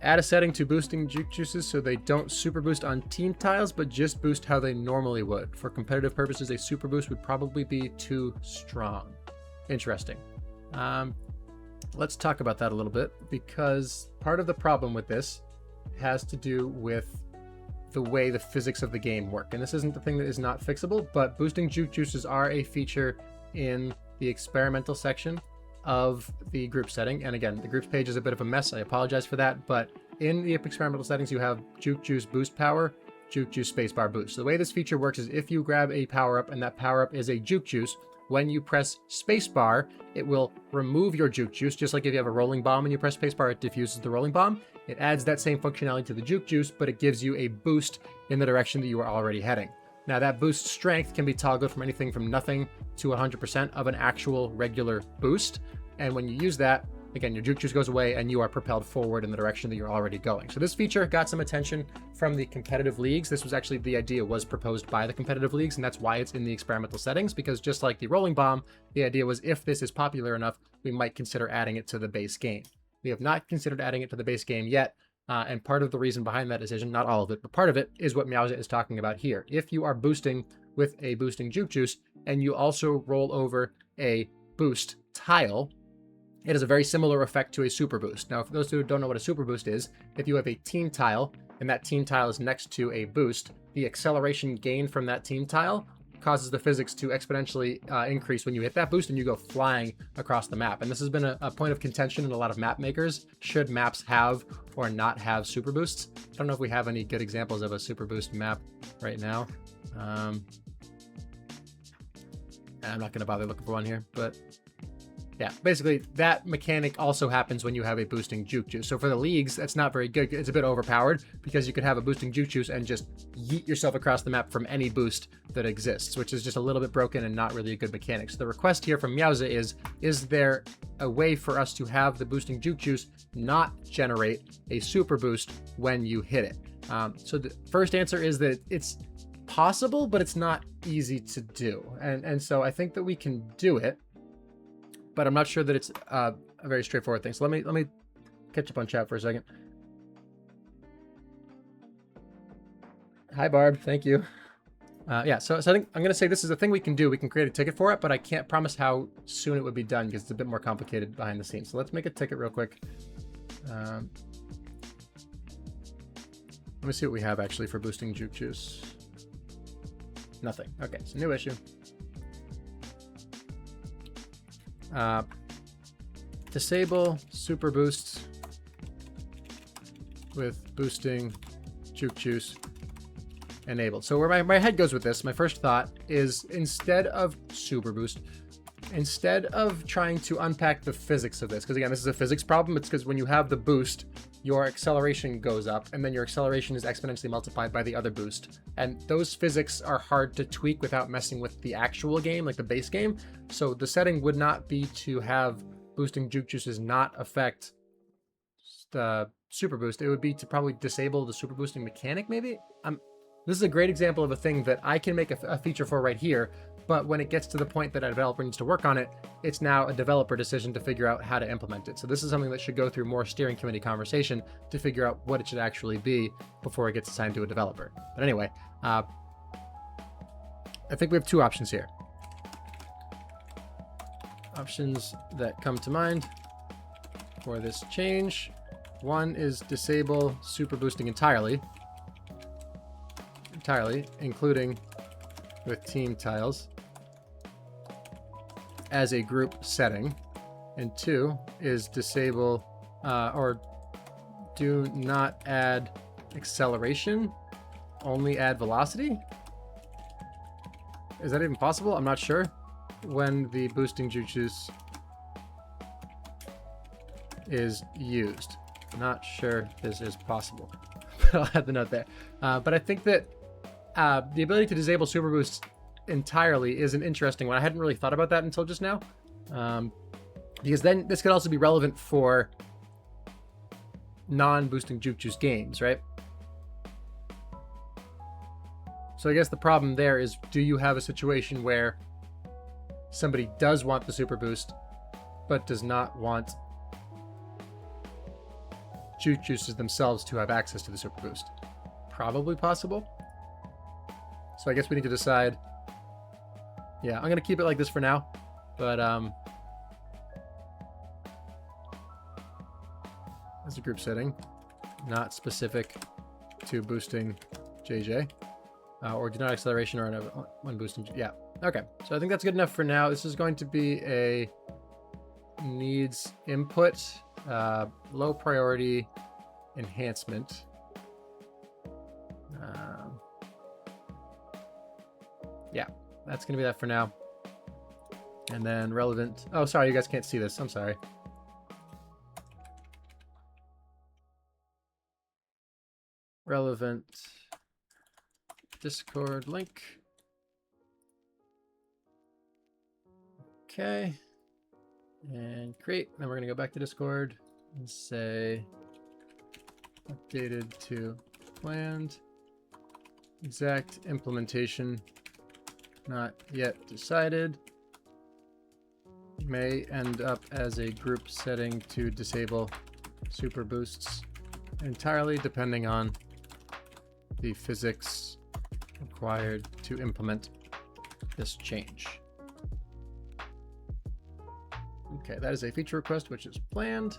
Add a setting to boosting juke juices so they don't super boost on team tiles, but just boost how they normally would. For competitive purposes, a super boost would probably be too strong. Interesting. Let's talk about that a little bit, because part of the problem with this has to do with the way the physics of the game work. And this isn't the thing that is not fixable, but boosting juke juices are a feature in the experimental section of the group setting. And again, the groups page is a bit of a mess. I apologize for that. But in the experimental settings, you have juke juice boost power, juke juice spacebar boost. So the way this feature works is if you grab a power up and that power up is a juke juice, when you press spacebar, it will remove your juke juice. Just like if you have a rolling bomb and you press spacebar, it diffuses the rolling bomb. It adds that same functionality to the juke juice, but it gives you a boost in the direction that you are already heading. Now that boost strength can be toggled from anything from nothing to 100% of an actual regular boost. And when you use that, again, your juke juice goes away and you are propelled forward in the direction that you're already going. So this feature got some attention from the competitive leagues. This was actually, the idea was proposed by the competitive leagues, and that's why it's in the experimental settings, because just like the rolling bomb, the idea was if this is popular enough, we might consider adding it to the base game. We have not considered adding it to the base game yet. And part of the reason behind that decision, not all of it, but part of it is what Meowza is talking about here. If you are boosting with a boosting juke juice and you also roll over a boost tile, it has a very similar effect to a super boost. Now, for those who don't know what a super boost is, if you have a team tile and that team tile is next to a boost, the acceleration gained from that team tile causes the physics to exponentially increase when you hit that boost and you go flying across the map. And this has been a point of contention in a lot of map makers. Should maps have or not have super boosts? I don't know if we have any good examples of a super boost map right now. I'm not going to bother looking for one here, but yeah, basically that mechanic also happens when you have a boosting juke juice. So for the leagues, that's not very good. It's a bit overpowered because you could have a boosting juke juice and just yeet yourself across the map from any boost that exists, which is just a little bit broken and not really a good mechanic. So the request here from Meowza is there a way for us to have the boosting juke juice not generate a super boost when you hit it? So the first answer is that it's possible, but it's not easy to do. And so I think that we can do it, but I'm not sure that it's a very straightforward thing. So let me catch up on chat for a second. Hi, Barb. Thank you. Yeah, so I think I'm going to say this is a thing we can do. We can create a ticket for it, but I can't promise how soon it would be done because it's a bit more complicated behind the scenes. So let's make a ticket real quick. Let me see what we have actually for boosting juke juice. Nothing. Okay, so new issue. Disable super boosts with boosting juke juice enabled. So where my head goes with this, my first thought is instead of super boost, instead of trying to unpack the physics of this, because again, this is a physics problem, it's because when you have the boost, your acceleration goes up, and then your acceleration is exponentially multiplied by the other boost. And those physics are hard to tweak without messing with the actual game, like the base game. So the setting would not be to have boosting juke juices not affect the super boost. It would be to probably disable the super boosting mechanic, maybe? This is a great example of a thing that I can make a feature for right here, but when it gets to the point that a developer needs to work on it, it's now a developer decision to figure out how to implement it. So this is something that should go through more steering committee conversation to figure out what it should actually be before it gets assigned to a developer. But anyway, I think we have two options here. Options that come to mind for this change. One is disable super boosting entirely, including with team tiles as a group setting. And two is disable or do not add acceleration, only add velocity. Is that even possible? I'm not sure. When the boosting juice is used. Not sure this is possible. But I'll have the note there. But I think that the ability to disable super boosts entirely is an interesting one. I hadn't really thought about that until just now. Because then this could also be relevant for non-boosting juice games, right? So I guess the problem there is, do you have a situation where somebody does want the super boost, but does not want juices themselves to have access to the super boost? Probably possible. So I guess we need to decide. Yeah, I'm going to keep it like this for now, but as a group setting, not specific to boosting JJ. Or do not acceleration or when boosting. Yeah. Okay. So I think that's good enough for now. This is going to be a needs input, low priority enhancement. Yeah, that's going to be that for now. And then relevant. Oh, sorry. You guys can't see this. I'm sorry. Relevant Discord link. Okay. And create. Then we're going to go back to Discord and say updated to planned. Exact implementation not yet decided. May end up as a group setting to disable super boosts entirely, depending on the physics required to implement this change. Okay, that is a feature request which is planned.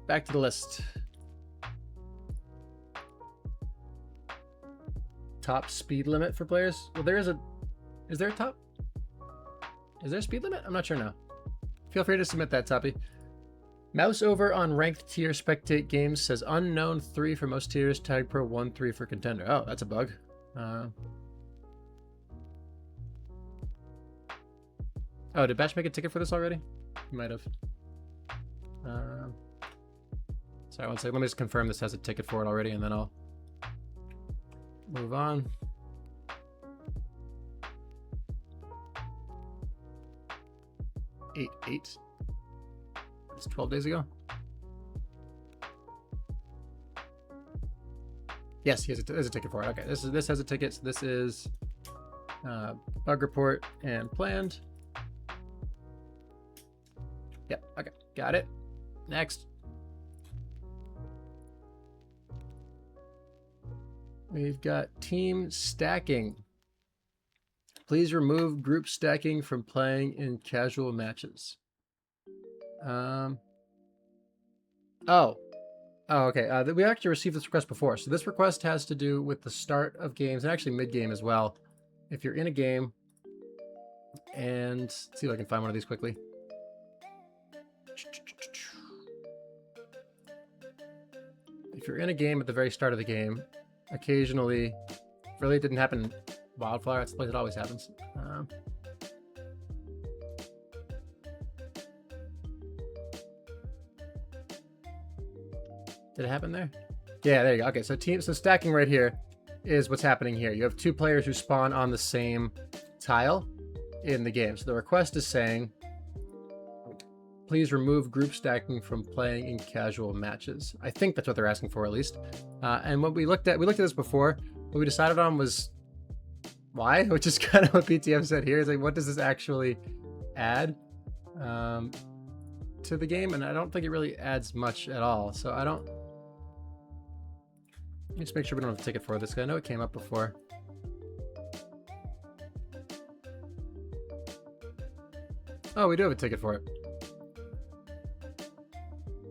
Back to the list. Top speed limit for players? Well, there is a... Is there a top? Is there a speed limit? I'm not sure now. Feel free to submit that, Toppy. Mouse over on ranked tier spectate games says unknown 3 for most tiers, TagPro 1-3 for contender. Oh, that's a bug. Oh, did Batch make a ticket for this already? He might have. Sorry, one second. Let me just confirm this has a ticket for it already, and then I'll move on. Eight. It's 12 days ago. Yes, he has there's a ticket for it. Okay, this has a ticket. So this is bug report and planned. Yep. Okay, got it. Next. We've got team stacking. Please remove group stacking from playing in casual matches. Oh, okay. We actually received this request before. So this request has to do with the start of games and actually mid-game as well. If you're in a game, and let's see if I can find one of these quickly. If you're in a game at the very start of the game, occasionally, really it didn't happen in Wildflower, that's the place it always happens. Did it happen there? Yeah, there you go. Okay, so stacking right here is what's happening here. You have two players who spawn on the same tile in the game. So the request is saying, please remove group stacking from playing in casual matches. I think that's what they're asking for, at least. And what we looked at this before. What we decided on was why, which is kind of what PTM said here. Is like, what does this actually add to the game? And I don't think it really adds much at all. So I don't. Let me just make sure we don't have a ticket for this, because I know it came up before. Oh, we do have a ticket for it.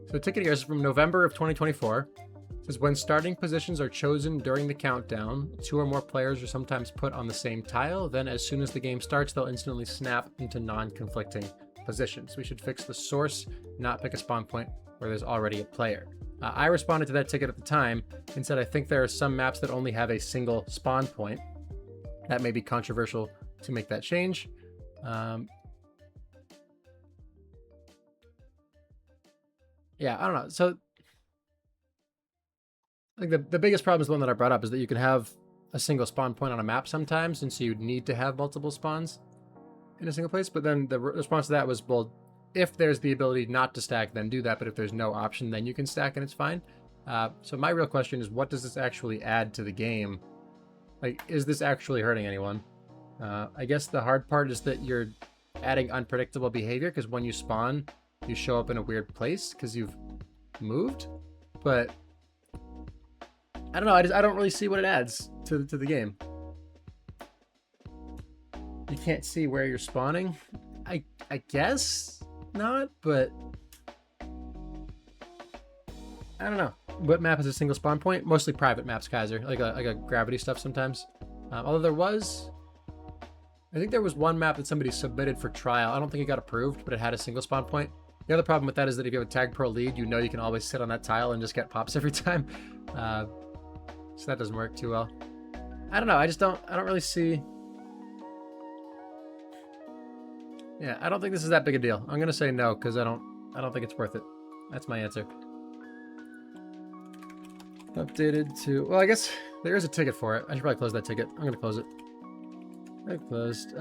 So the ticket here is from November of 2024. It says, when starting positions are chosen during the countdown, 2 or more players are sometimes put on the same tile. Then as soon as the game starts, they'll instantly snap into non-conflicting positions. We should fix the source, not pick a spawn point where there's already a player. I responded to that ticket at the time and said I think there are some maps that only have a single spawn point. That may be controversial to make that change. Yeah, I don't know. So I think the biggest problem is the one that I brought up, is that you can have a single spawn point on a map sometimes, and so you'd need to have multiple spawns in a single place. But then the response to that was, well, if there's the ability not to stack, then do that. But if there's no option, then you can stack and it's fine. So my real question is, what does this actually add to the game? Like, is this actually hurting anyone? I guess the hard part is that you're adding unpredictable behavior, because when you spawn, you show up in a weird place because you've moved. But I don't know. I don't really see what it adds to the game. You can't see where you're spawning. I guess not, but I don't know. What map has a single spawn point? Mostly private maps, Kaiser, like a gravity stuff sometimes. Although I think there was one map that somebody submitted for trial. I don't think it got approved, but it had a single spawn point. The other problem with that is that if you have a TagPro lead, you know you can always sit on that tile and just get pops every time. So that doesn't work too well. I don't know. I don't really see. Yeah, I don't think this is that big a deal. I'm gonna say no because I don't think it's worth it. That's my answer. Updated to, well, I guess there is a ticket for it. I should probably close that ticket. I'm gonna close it. I closed.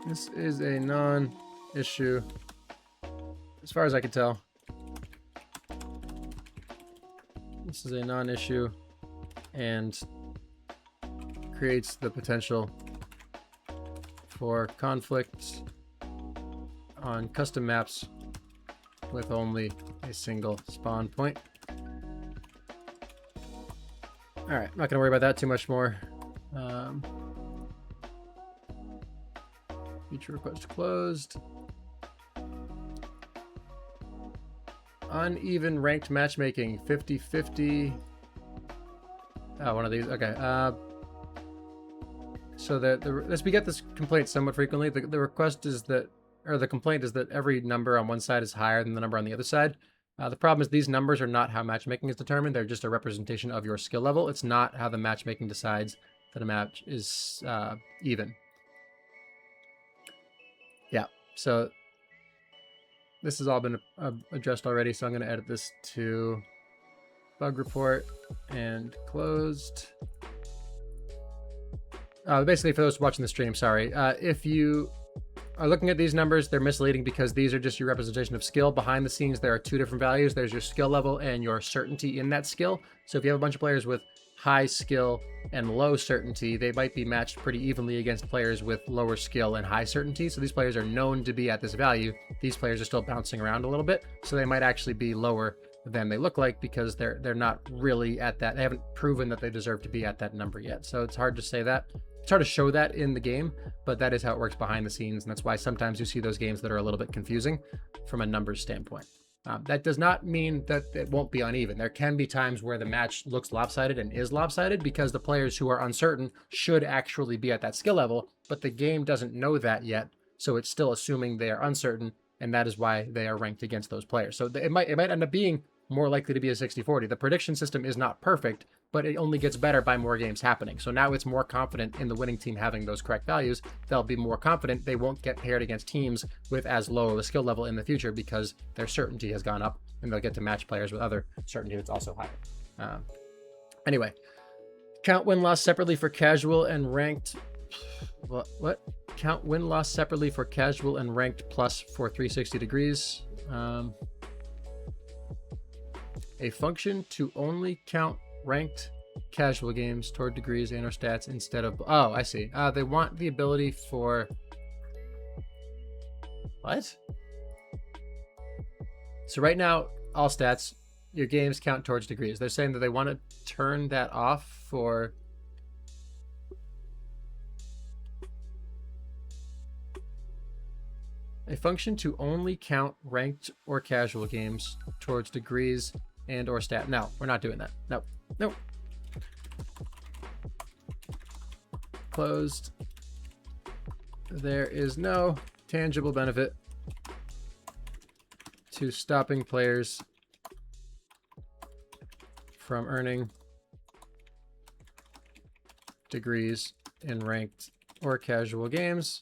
This is a non-issue, as far as I can tell. This is a non-issue and creates the potential for conflict on custom maps with only a single spawn point. All right, I'm not gonna worry about that too much more. Feature request closed. Uneven ranked matchmaking, 50-50. Oh, one of these. Okay. So we get this complaint somewhat frequently. The request is that, or the complaint is that every number on one side is higher than the number on the other side. The problem is these numbers are not how matchmaking is determined. They're just a representation of your skill level. It's not how the matchmaking decides that a match is even. Yeah, so this has all been addressed already, so I'm going to edit this to bug report and closed. Basically, for those watching the stream, sorry. If you are looking at these numbers, they're misleading because these are just your representation of skill. Behind the scenes, there are 2 different values. There's your skill level and your certainty in that skill. So if you have a bunch of players with high skill and low certainty, they might be matched pretty evenly against players with lower skill and high certainty. So these players are known to be at this value. These players are still bouncing around a little bit, so they might actually be lower than they look like because they're not really at that. They haven't proven that they deserve to be at that number yet. So it's hard to say that. It's hard to show that in the game, but that is how it works behind the scenes, and that's why sometimes you see those games that are a little bit confusing from a numbers standpoint. That does not mean that it won't be uneven. There can be times where the match looks lopsided and is lopsided because the players who are uncertain should actually be at that skill level, but the game doesn't know that yet, so it's still assuming they are uncertain, and that is why they are ranked against those players. So it might end up being more likely to be a 60-40. The prediction system is not perfect, but it only gets better by more games happening. So now it's more confident in the winning team having those correct values. They'll be more confident they won't get paired against teams with as low of a skill level in the future because their certainty has gone up, and they'll get to match players with other certainty that's also higher. Anyway, count win-loss separately for casual and ranked. What? Count win-loss separately for casual and ranked plus for 360 degrees. A function to only count ranked casual games toward degrees and or stats instead of, oh, I see. They want the ability for, what? So right now, all stats, your games count towards degrees. They're saying that they want to turn that off for, A function to only count ranked or casual games towards degrees and or stat. No, we're not doing that. No, no. Closed. There is no tangible benefit to stopping players from earning degrees in ranked or casual games.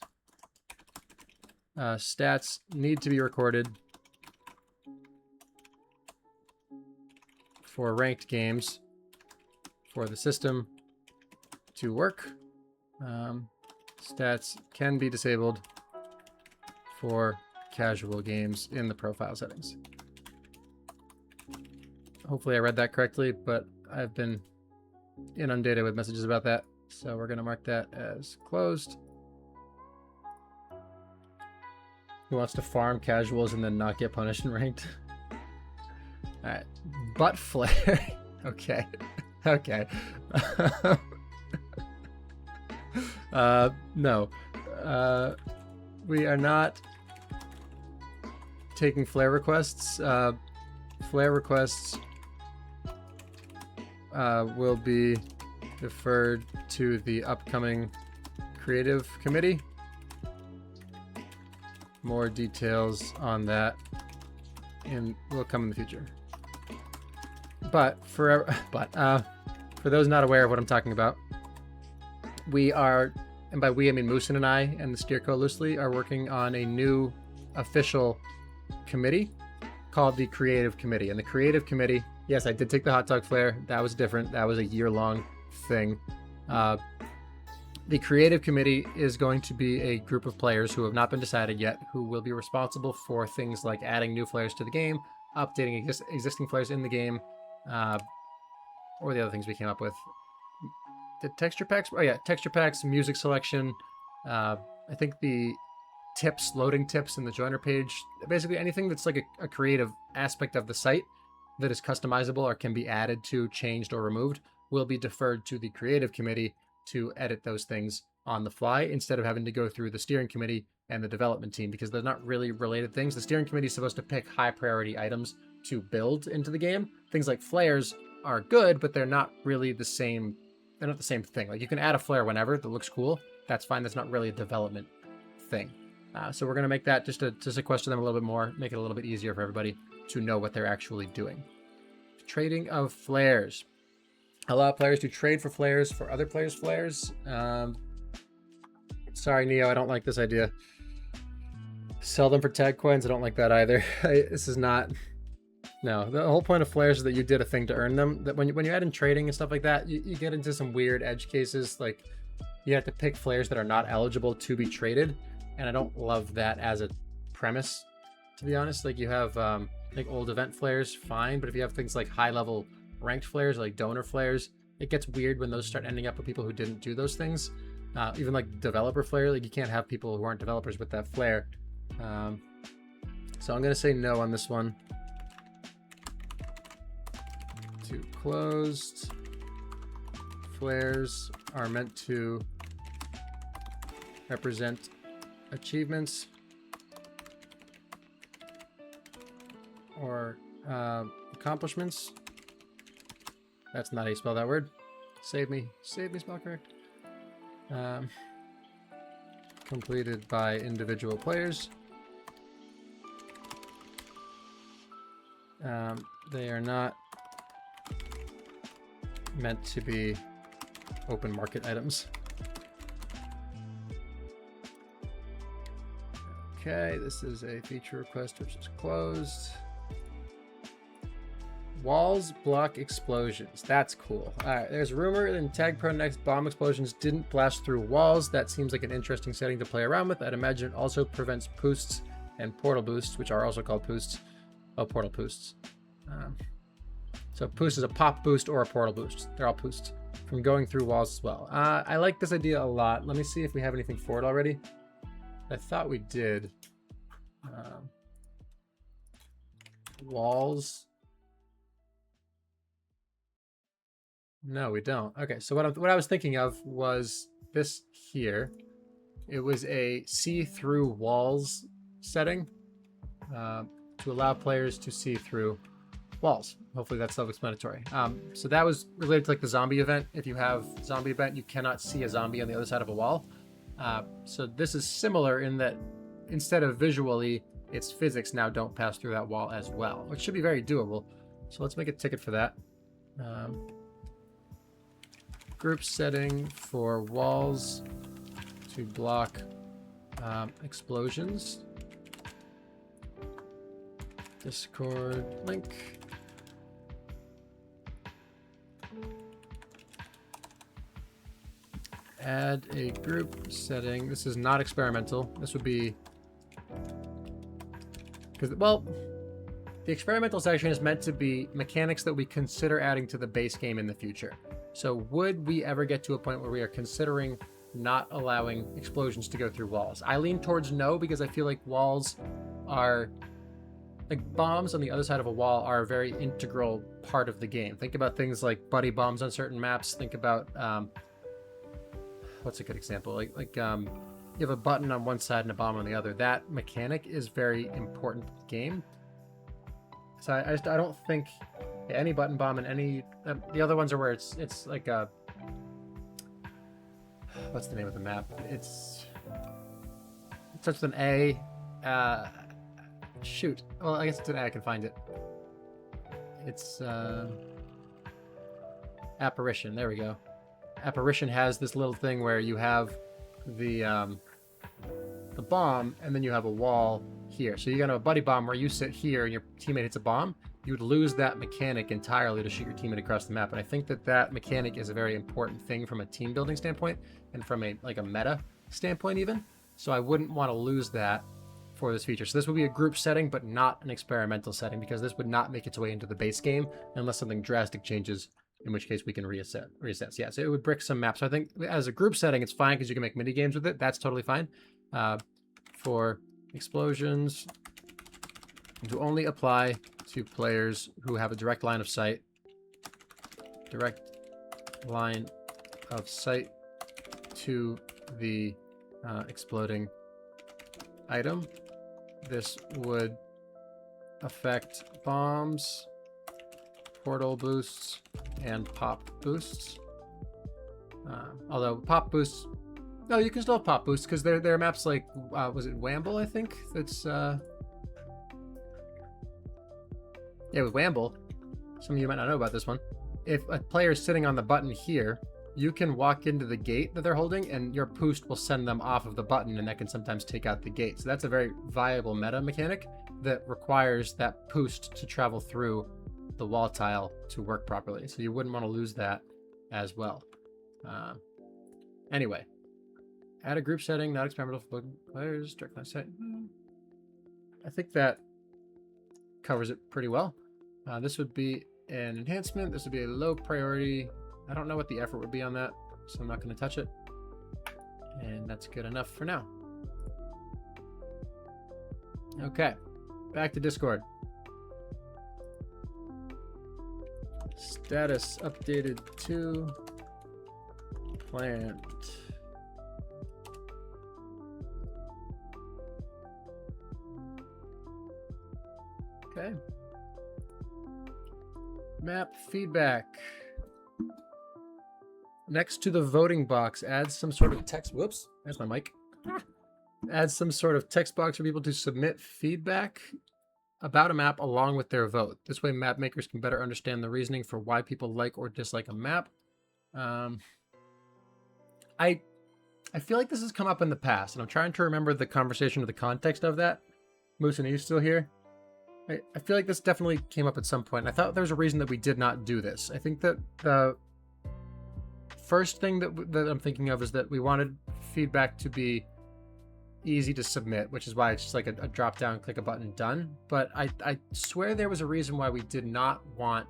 Stats need to be recorded for ranked games for the system to work. Stats can be disabled for casual games in the profile settings. Hopefully I read that correctly, but I've been inundated with messages about that. So we're going to mark that as closed. Who wants to farm casuals and then not get punished in ranked? All right. Butt flare. Okay. Okay. No. We are not taking flare requests. Flare requests will be deferred to the upcoming creative committee. More details on that will come in the future. But for those not aware of what I'm talking about, we are, and by we I mean Moosin and I and the Steerco loosely, are working on a new official committee called the Creative Committee. And the Creative Committee, yes, I did take the hot dog flare. That was different. That was a year-long thing. The Creative Committee is going to be a group of players who have not been decided yet, who will be responsible for things like adding new flares to the game, updating existing flares in the game, or the other things we came up with. The texture packs? Oh yeah, texture packs, music selection. I think the tips, loading tips in the joiner page. Basically anything that's like a creative aspect of the site that is customizable or can be added to, changed, or removed will be deferred to the Creative Committee to edit those things on the fly instead of having to go through the steering committee and the development team, because they're not really related things. The steering committee is supposed to pick high priority items to build into the game. Things like flares are good, but they're not really the same. They're not the same thing. Like you can add a flare whenever that looks cool. That's fine. That's not really a development thing. So we're going to make that just to sequester them a little bit more, make it a little bit easier for everybody to know what they're actually doing. Trading of flares. Allow players to trade for flares for other players' flares. Sorry, Neo, I don't like this idea. Sell them for tag coins. I don't like that either. This is not... No, the whole point of flares is that you did a thing to earn them. That when you add in trading and stuff like that, you get into some weird edge cases. Like you have to pick flares that are not eligible to be traded. And I don't love that as a premise, to be honest. Like you have like old event flares, fine. But if you have things like high level ranked flares, like donor flares, it gets weird when those start ending up with people who didn't do those things. Even like developer flare, like you can't have people who aren't developers with that flare. So I'm gonna say no on this one. To closed. Flares are meant to represent achievements or accomplishments. That's not how you spell that word. Save me, spell correct. Completed by individual players. They are not meant to be open market items. Okay, this is a feature request which is closed. Walls block explosions. That's cool. All right, there's a rumor in TagPro next bomb explosions didn't blast through walls. That seems like an interesting setting to play around with. I'd imagine it also prevents poosts and portal boosts, which are also called poosts. Oh, portal boosts. So boost is a pop boost or a portal boost. They're all boosts from going through walls as well. I like this idea a lot. Let me see if we have anything for it already. I thought we did. Walls. No, we don't. Okay, so what I was thinking of was this here. It was a see-through walls setting to allow players to see through walls. Hopefully that's self-explanatory. So that was related to like the zombie event. If you have zombie event, you cannot see a zombie on the other side of a wall. So this is similar in that instead of visually, its physics now don't pass through that wall as well, which should be very doable. So let's make a ticket for that. Group setting for walls to block explosions. Discord link. Add a group setting. This is not experimental. This would be because, well, the experimental section is meant to be mechanics that we consider adding to the base game in the future. So would we ever get to a point where we are considering not allowing explosions to go through walls? I lean towards no, because I feel like walls are, like bombs on the other side of a wall are a very integral part of the game. Think about things like buddy bombs on certain maps. Think about, what's a good example? Like you have a button on one side and a bomb on the other. That mechanic is very important to the game. So I don't think any button bomb and any the other ones are where it's like a, what's the name of the map? It starts with an A. Shoot. Well, I guess it's an A. I can find it. It's Apparition. There we go. Apparition has this little thing where you have the bomb, and then you have a wall here. So you got a buddy bomb where you sit here and your teammate hits a bomb. You would lose that mechanic entirely to shoot your teammate across the map. And I think that mechanic is a very important thing from a team building standpoint and from a meta standpoint even. So I wouldn't want to lose that for this feature. So this would be a group setting, but not an experimental setting, because this would not make its way into the base game unless something drastic changes, in which case we can reassess. Yeah, so it would brick some maps. So I think as a group setting, it's fine because you can make mini games with it. That's totally fine. For explosions, to only apply to players who have a direct line of sight. Direct line of sight to the exploding item. This would affect bombs, portal boosts, and pop boosts. Although pop boosts, no, you can still have pop boosts because there are maps like, was it Wamble, I think? That's, yeah, with Wamble, some of you might not know about this one. If a player is sitting on the button here, you can walk into the gate that they're holding and your boost will send them off of the button, and that can sometimes take out the gate. So that's a very viable meta mechanic that requires that boost to travel through the wall tile to work properly. So you wouldn't want to lose that as well. Anyway, add a group setting, not experimental for players, direct line sight. I think that covers it pretty well. This would be an enhancement. This would be a low priority. I don't know what the effort would be on that, so I'm not going to touch it. And that's good enough for now. Okay, back to Discord. Status updated to planned. Okay. Map feedback. Next to the voting box, add some sort of text. Whoops, there's my mic. Add some sort of text box for people to submit feedback about a map along with their vote. This way map makers can better understand the reasoning for why people like or dislike a map. I feel like this has come up in the past, and I'm trying to remember the conversation or the context of that. Moose, are you still here? I feel like this definitely came up at some point, and I thought there was a reason that we did not do this. I think that the first thing that I'm thinking of is that we wanted feedback to be easy to submit, which is why it's just like a drop down, click a button, done. But I swear there was a reason why we did not want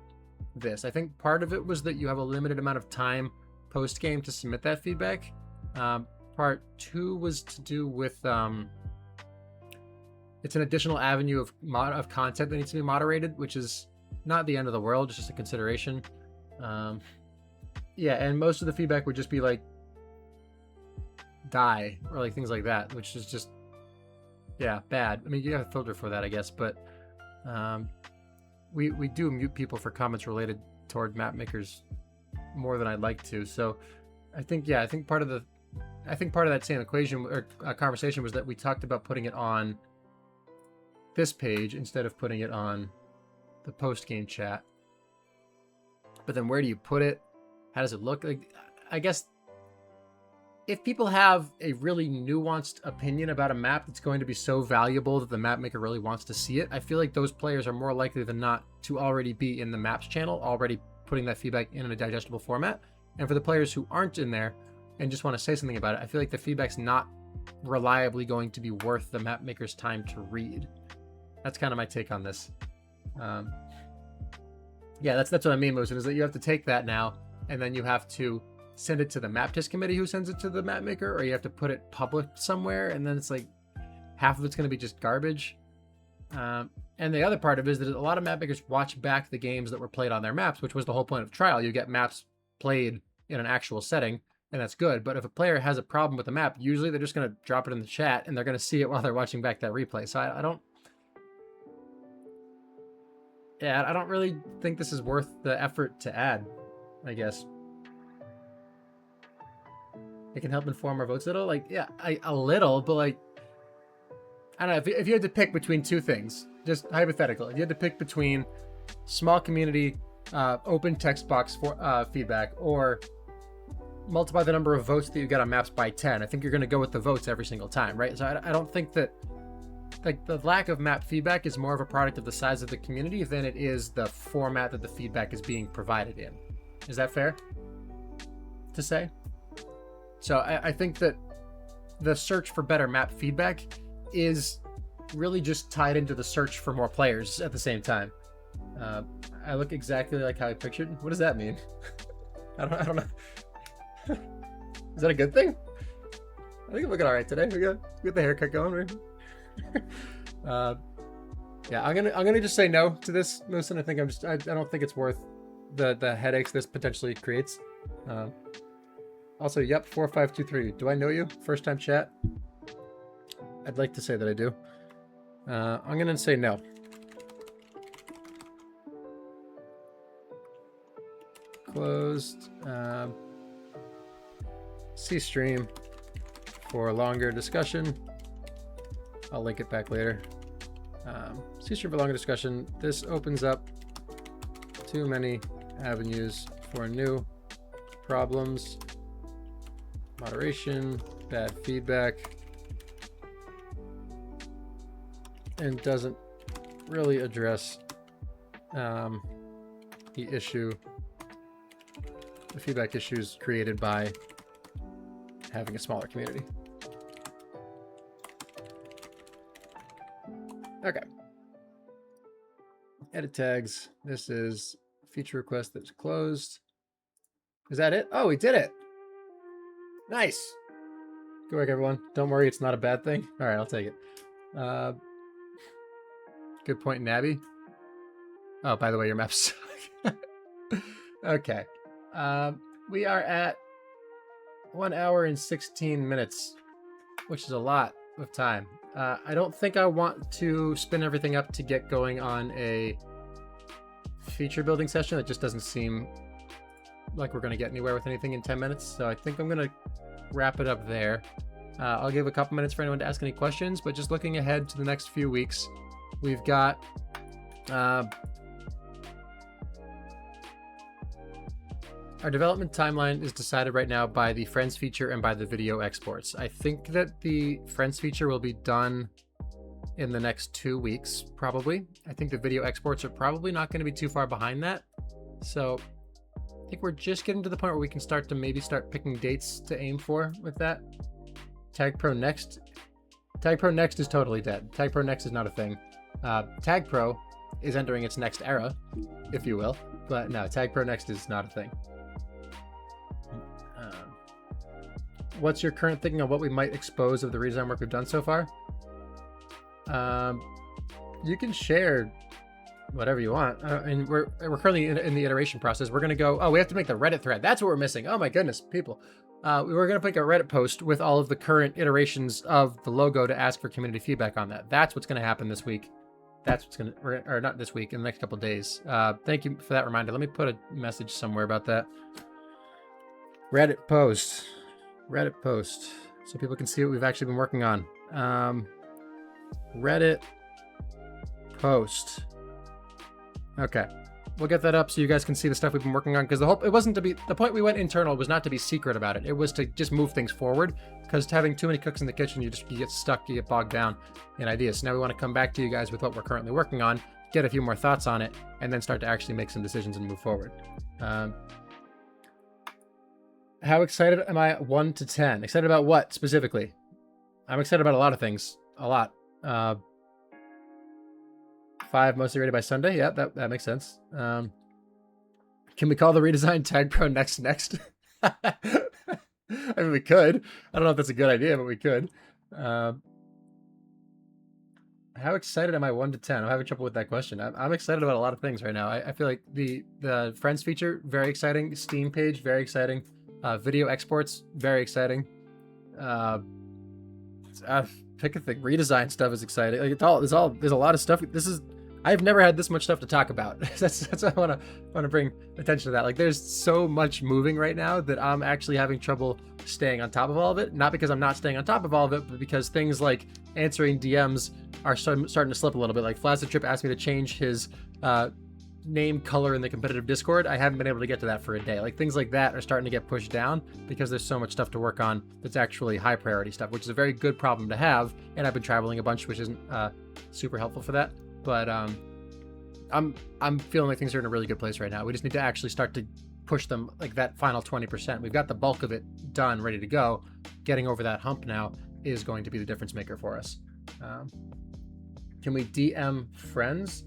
this. I think part of it was that you have a limited amount of time post game to submit that feedback. Part two was to do with it's an additional avenue of content that needs to be moderated, which is not the end of the world. It's just a consideration. Yeah, and most of the feedback would just be like die or like things like that, which is just Yeah, bad. I mean, you have a filter for that, I guess, but we do mute people for comments related toward map makers more than I'd like to. So I think part of that same equation or conversation was that we talked about putting it on this page instead of putting it on the post-game chat. But then where do you put it? How does it look? Like, I guess if people have a really nuanced opinion about a map that's going to be so valuable that the map maker really wants to see it, I feel like those players are more likely than not to already be in the maps channel, already putting that feedback in a digestible format. And for the players who aren't in there and just want to say something about it, I feel like the feedback's not reliably going to be worth the map maker's time to read. That's kind of my take on this. Yeah, that's what I mean, Mosin, is that you have to take that now, and then you have to send it to the map test committee who sends it to the map maker, or you have to put it public somewhere, and then it's like half of it's going to be just garbage. And the other part of it is that a lot of map makers watch back the games that were played on their maps, which was the whole point of trial. You get maps played in an actual setting, and that's good. But if a player has a problem with the map, usually they're just going to drop it in the chat, and they're going to see it while they're watching back that replay. So I don't really think this is worth the effort to add, I guess. It can help inform our votes a little. Like, yeah, a little, but like, I don't know. If you had to pick between two things, just hypothetical, if you had to pick between small community, open text box for feedback, or multiply the number of votes that you get on maps by 10, I think you're going to go with the votes every single time, right? So I don't think that, like, the lack of map feedback is more of a product of the size of the community than it is the format that the feedback is being provided in. Is that fair to say? So I think that the search for better map feedback is really just tied into the search for more players at the same time. I look exactly like how I pictured. What does that mean? I don't know. Is that a good thing? I think I'm looking all right today. We got the haircut going, right? Yeah, I'm gonna just say no to this, Moose, and I don't think it's worth the headaches this potentially creates. Also, yep, 4523. Do I know you? First time chat? I'd like to say that I do. I'm gonna say no. Closed. See stream for longer discussion. I'll link it back later. See stream for longer discussion. This opens up too many avenues for new problems. Moderation, bad feedback, and doesn't really address the feedback issues created by having a smaller community. Okay. Edit tags. This is feature request that's closed. Is that it? Oh, we did it. Nice. Good work, everyone. Don't worry, it's not a bad thing. All right, I'll take it. Good point, Nabby. Oh, by the way, your maps suck. Okay. We are at 1 hour and 16 minutes, which is a lot of time. I don't think I want to spin everything up to get going on a feature building session. That just doesn't seem like we're going to get anywhere with anything in 10 minutes. So I think I'm going to wrap it up there. I'll give a couple minutes for anyone to ask any questions, but just looking ahead to the next few weeks, we've got our development timeline is decided right now by the Friends feature and by the video exports. I think that the Friends feature will be done in the next 2 weeks, probably. I think the video exports are probably not going to be too far behind that. So I think we're just getting to the point where we can start picking dates to aim for with that. TagPro Next. TagPro Next is totally dead. TagPro Next is not a thing. TagPro is entering its next era, if you will. But no, TagPro Next is not a thing. What's your current thinking on what we might expose of the redesign work we've done so far? You can share whatever you want. And we're currently in the iteration process. We're going to go, oh, we have to make the Reddit thread. That's what we're missing. Oh my goodness, people. we were going to make a Reddit post with all of the current iterations of the logo to ask for community feedback on that. That's what's going to happen this week. That's what's going to, or not this week, in the next couple of days. Thank you for that reminder. Let me put a message somewhere about that. Reddit post, so people can see what we've actually been working on. Reddit post. Okay. We'll get that up so you guys can see the stuff we've been working on, because it wasn't to be, the point we went internal was not to be secret about it. It was to just move things forward, because having too many cooks in the kitchen, you get stuck, you get bogged down in ideas. So now we want to come back to you guys with what we're currently working on, get a few more thoughts on it, and then start to actually make some decisions and move forward. How excited am I 1 to 10? Excited about what specifically? I'm excited about a lot of things. A lot. 5 mostly ready by Sunday. Yeah, that makes sense. Can we call the redesign TagPro next? I mean, we could. I don't know if that's a good idea, but we could. How excited am I 1 to 10? I'm having trouble with that question. I'm excited about a lot of things right now. I feel like the friends feature, very exciting. Steam page, very exciting. Video exports, very exciting. Pick a thing. Redesign stuff is exciting. Like there's a lot of stuff. I've never had this much stuff to talk about. that's why I want to bring attention to that. Like there's so much moving right now that I'm actually having trouble staying on top of all of it. Not because I'm not staying on top of all of it, but because things like answering DMs are starting to slip a little bit. Like Flaccid Trip asked me to change his name color in the competitive Discord. I haven't been able to get to that for a day. Like things like that are starting to get pushed down because there's so much stuff to work on that's actually high priority stuff, which is a very good problem to have. And I've been traveling a bunch, which isn't super helpful for that. But I'm feeling like things are in a really good place right now. We just need to actually start to push them, like that final 20%. We've got the bulk of it done, ready to go. Getting over that hump now is going to be the difference maker for us. Can we DM friends?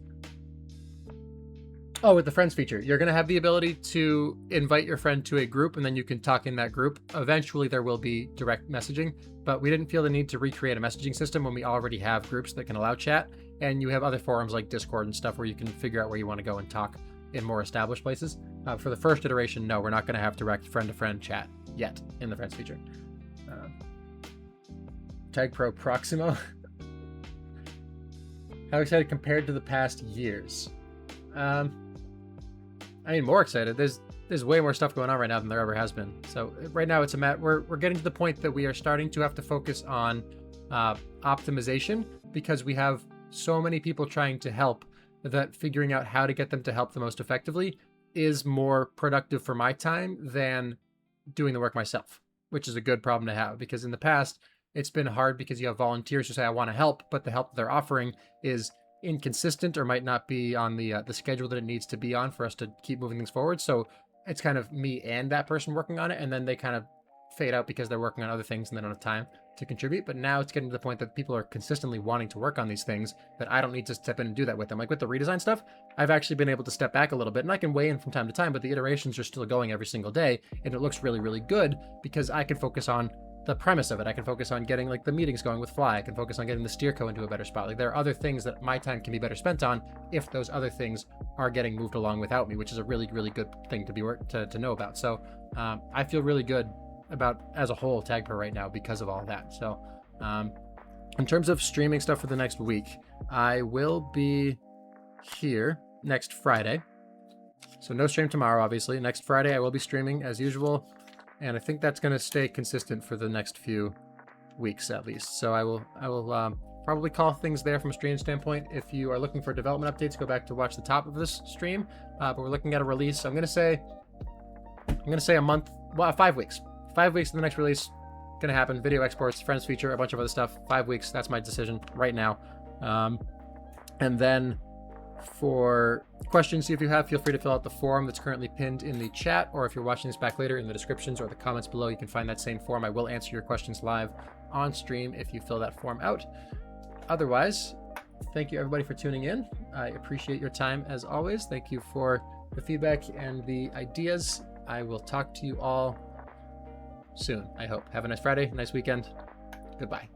Oh, with the friends feature, you're going to have the ability to invite your friend to a group, and then you can talk in that group. Eventually, there will be direct messaging, but we didn't feel the need to recreate a messaging system when we already have groups that can allow chat, and you have other forums like Discord and stuff where you can figure out where you want to go and talk in more established places. For the first iteration, no, we're not going to have direct friend-to-friend chat yet in the friends feature. TagPro Proximo. How excited compared to the past years? I mean, more excited. There's way more stuff going on right now than there ever has been. So right now it's we're getting to the point that we are starting to have to focus on optimization, because we have so many people trying to help that figuring out how to get them to help the most effectively is more productive for my time than doing the work myself, which is a good problem to have, because in the past it's been hard because you have volunteers who say, I want to help, but the help that they're offering is inconsistent or might not be on the schedule that it needs to be on for us to keep moving things forward. So it's kind of me and that person working on it, and then they kind of fade out because they're working on other things and they don't have time to contribute. But now it's getting to the point that people are consistently wanting to work on these things that I don't need to step in and do that with them. Like with the redesign stuff, I've actually been able to step back a little bit, and I can weigh in from time to time, but the iterations are still going every single day, and it looks really, really good because I can focus on the premise of it. I can focus on getting like the meetings going with Fly. I can focus on getting the steerco into a better spot. Like there are other things that my time can be better spent on if those other things are getting moved along without me, which is a really, really good thing to be to know about. So I feel really good about as a whole TagPro right now because of all that. So in terms of streaming stuff for the next week, I will be here next Friday. So no stream tomorrow, obviously. Next Friday I will be streaming as usual. And I think that's going to stay consistent for the next few weeks at least. So I will probably call things there from a stream standpoint. If you are looking for development updates, go back to watch the top of this stream. But we're looking at a release. I'm going to say a month, well, 5 weeks. 5 weeks to the next release. Going to happen. Video exports, friends feature, a bunch of other stuff. 5 weeks. That's my decision right now. And then for questions, if you have, feel free to fill out the form that's currently pinned in the chat, or if you're watching this back later, in the descriptions or the comments below, you can find that same form. I will answer your questions live on stream if you fill that form out. Otherwise, thank you everybody for tuning in. I appreciate your time as always. Thank you for the feedback and the ideas. I will talk to you all soon, I hope. Have a nice Friday, nice weekend. Goodbye.